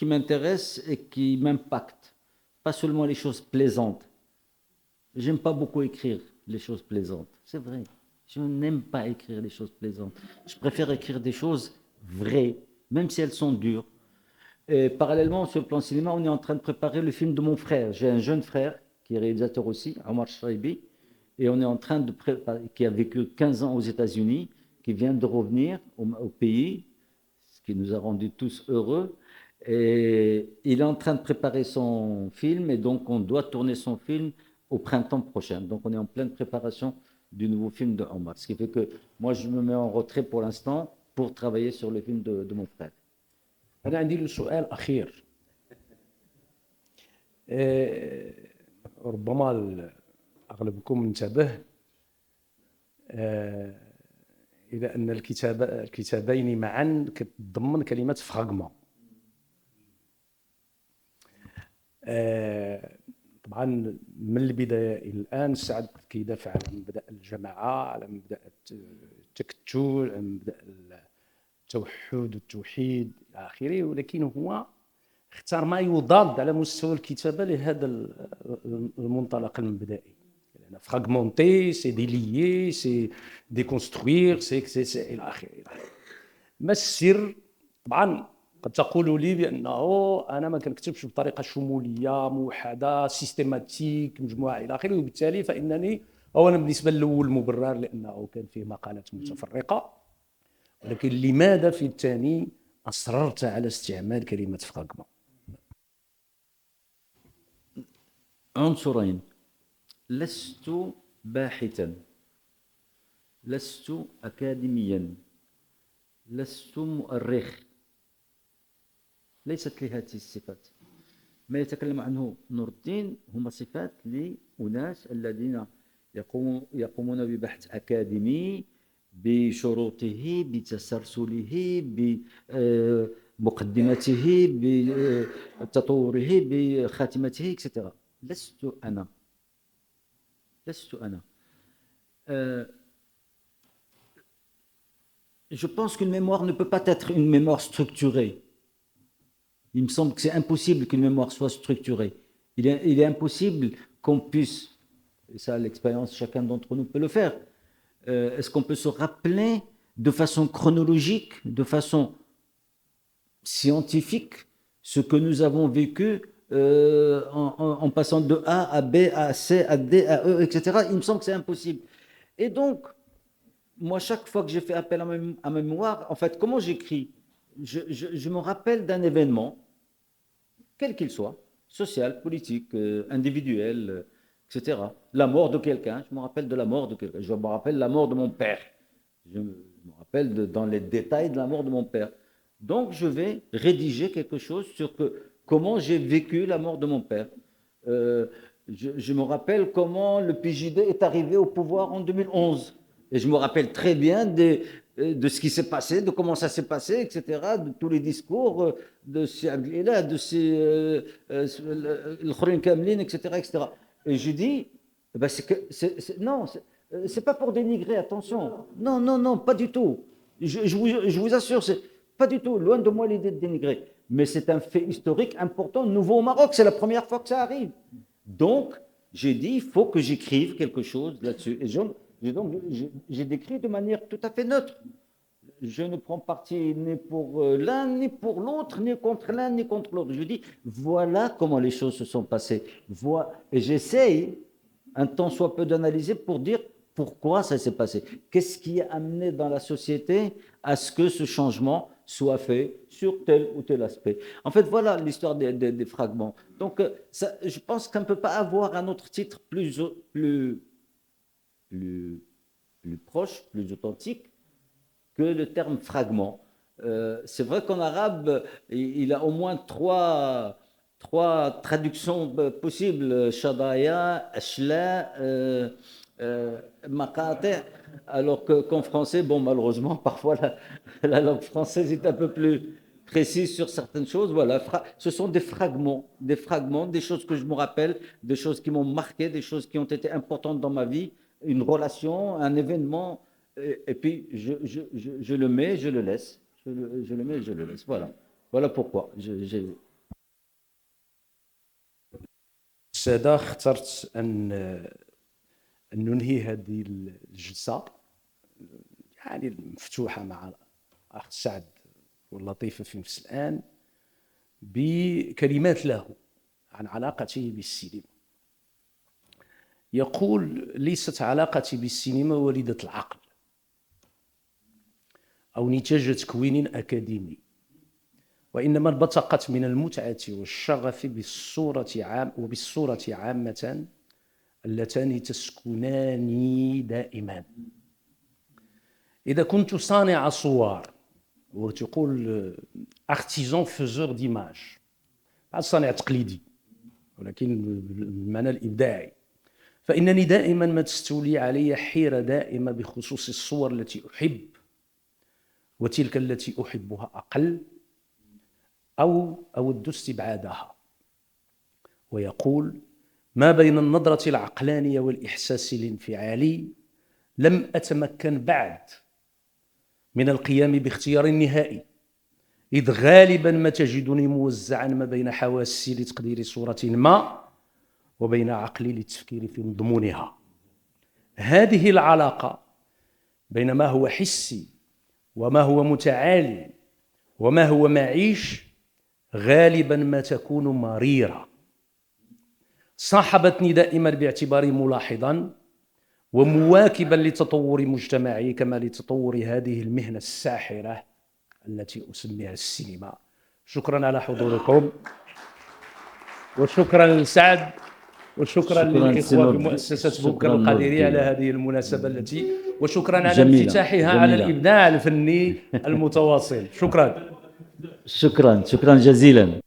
m'intéressent et qui m'impactent. Pas seulement les choses plaisantes. J'aime pas beaucoup écrire les choses plaisantes, c'est vrai. Je n'aime pas écrire les choses plaisantes. Je préfère écrire des choses vraies, même si elles sont dures. Et parallèlement, sur le plan cinéma, on est en train de préparer le film de mon frère. J'ai un jeune frère qui est réalisateur aussi, Omar Shraibi, et on est en train de préparer, qui a vécu 15 ans aux États-Unis, qui vient de revenir au pays, ce qui nous a rendus tous heureux. Et il est en train de préparer son film, et donc on doit tourner son film au printemps prochain. Donc on est en pleine préparation du nouveau film de Omar. Ce qui fait que moi, je me mets en retrait pour l'instant pour travailler sur le film de mon frère. أنا عندي له سؤال أخير. ربما أغلبكم انتبه إلى أن الكتابين معا كتضمن كلمة فراغما. طبعا من البداية إلى الآن سعد كيدافع على مبدأ الجماعة، على مبدأ التكتل، على مبدأ التوحد والتوحيد إلى آخره، ولكن هو اختار ما يضاد على مستوى الكتابة لهذا المنطلق المبدئي. يعني فراغمونتي، سي ديليي، سي ديكونستروير، سي إلى آخره. ما السر؟ طبعا قد تقول لي بأنه أنا ما كنكتبش بطريقة شمولية موحدة سيستماتيك مجموعة إلى آخره، وبالتالي فإنني أولا بالنسبة للأول مبرر لأنه كان فيه مقالات متفرقة، ولكن لماذا في الثاني أصررت على استعمال كلمة فراغما؟ عنصرين: لست باحثا، لست أكاديميا، لست مؤرخ. ليست لي هذه الصفات. ما يتكلم عنه نور الدين هما صفات لأناس الذين يقومون ببحث أكاديمي بشروطه، بتسلسله، بمقدمته، بتطوره، بخاتمته، etc. لست أنا. Je pense qu'une mémoire ne peut pas être une mémoire structurée. Il me semble que c'est impossible qu'une mémoire soit structurée. Il est impossible qu'on puisse, et ça l'expérience, chacun d'entre nous peut le faire, est-ce qu'on peut se rappeler de façon chronologique, de façon scientifique, ce que nous avons vécu en passant de A à B, à C, à D, à E, etc. Il me semble que c'est impossible. Et donc, moi, chaque fois que j'ai fait appel à ma mémoire, en fait, comment j'écris ? Je me rappelle d'un événement, quel qu'il soit, social, politique, individuel, etc. La mort de quelqu'un, je me rappelle de la mort de quelqu'un. Je me rappelle la mort de mon père. Je me rappelle dans les détails de la mort de mon père. Donc, je vais rédiger quelque chose sur comment j'ai vécu la mort de mon père. Je me rappelle comment le PJD est arrivé au pouvoir en 2011. Et je me rappelle très bien de ce qui s'est passé, de comment ça s'est passé, etc., de tous les discours de C. Abdelila, de C. L'Khourin Kamlin, etc., etc. Et je dis, non, c'est pas pour dénigrer, attention. Non, pas du tout. Je vous assure, c'est pas du tout, loin de moi l'idée de dénigrer. Mais c'est un fait historique important, nouveau au Maroc, c'est la première fois que ça arrive. Donc, j'ai dit, il faut que j'écrive quelque chose là-dessus. Et donc, j'ai décrit de manière tout à fait neutre. je ne prends parti ni pour l'un, ni pour l'autre, ni contre l'un, ni contre l'autre. Je dis, voilà comment les choses se sont passées. Et j'essaye, un tant soit peu, d'analyser pour dire pourquoi ça s'est passé. Qu'est-ce qui a amené dans la société à ce que ce changement soit fait sur tel ou tel aspect. En fait, voilà l'histoire des fragments. Donc, ça, je pense qu'on ne peut pas avoir un autre titre plus proche, plus authentique que le terme fragment. C'est vrai qu'en arabe, il a au moins trois traductions possibles: shadaya, ashla, maqati'. Alors qu'en français, bon, malheureusement, parfois la langue française est un peu plus précise sur certaines choses. Voilà, ce sont des fragments, des choses que je me rappelle, des choses qui m'ont marqué, des choses qui ont été importantes dans ma vie, une relation, un événement, et puis je le mets, je le laisse. Je le mets, je le laisse. Voilà pourquoi. السادة، اخترت أن ننهي هذه الجلسة يعني المفتوحة مع الأخ سعد واللطيفة في نفس الآن بكلمات له عن علاقته بالسينما. يقول: ليست علاقتي بالسينما وليدة العقل أو نتاج تكوين أكاديمي، وإنما انبثقت من المتعة والشغف وبالصورة عامة اللتان تسكناني دائما. إذا كنت صانع صور، وتقول artisan faiseur d'image، هذا صانع تقليدي ولكن بالمعنى الإبداعي، فإنني دائما ما تستولي علي حيرة دائمة بخصوص الصور التي أحب وتلك التي أحبها أقل أو أود استبعادها. ويقول: ما بين النظرة العقلانية والإحساس الانفعالي لم أتمكن بعد من القيام باختيار نهائي، إذ غالبا ما تجدني موزعا ما بين حواسي لتقدير صورة ما وبين عقلي للتفكير في مضمونها. هذه العلاقة بين ما هو حسي وما هو متعالي وما هو معيش غالبا ما تكون مريرة. صاحبتني دائما باعتباري ملاحظا ومواكبا لتطور مجتمعي كما لتطور هذه المهنة الساحرة التي أسميها السينما. شكرا على حضوركم، وشكرا لسعد، وشكرا للإخوة في مؤسسة بوكر القادري على هذه المناسبة وشكرا على افتتاحها على الإبداع الفني المتواصل. شكرا شكرا جزيلا.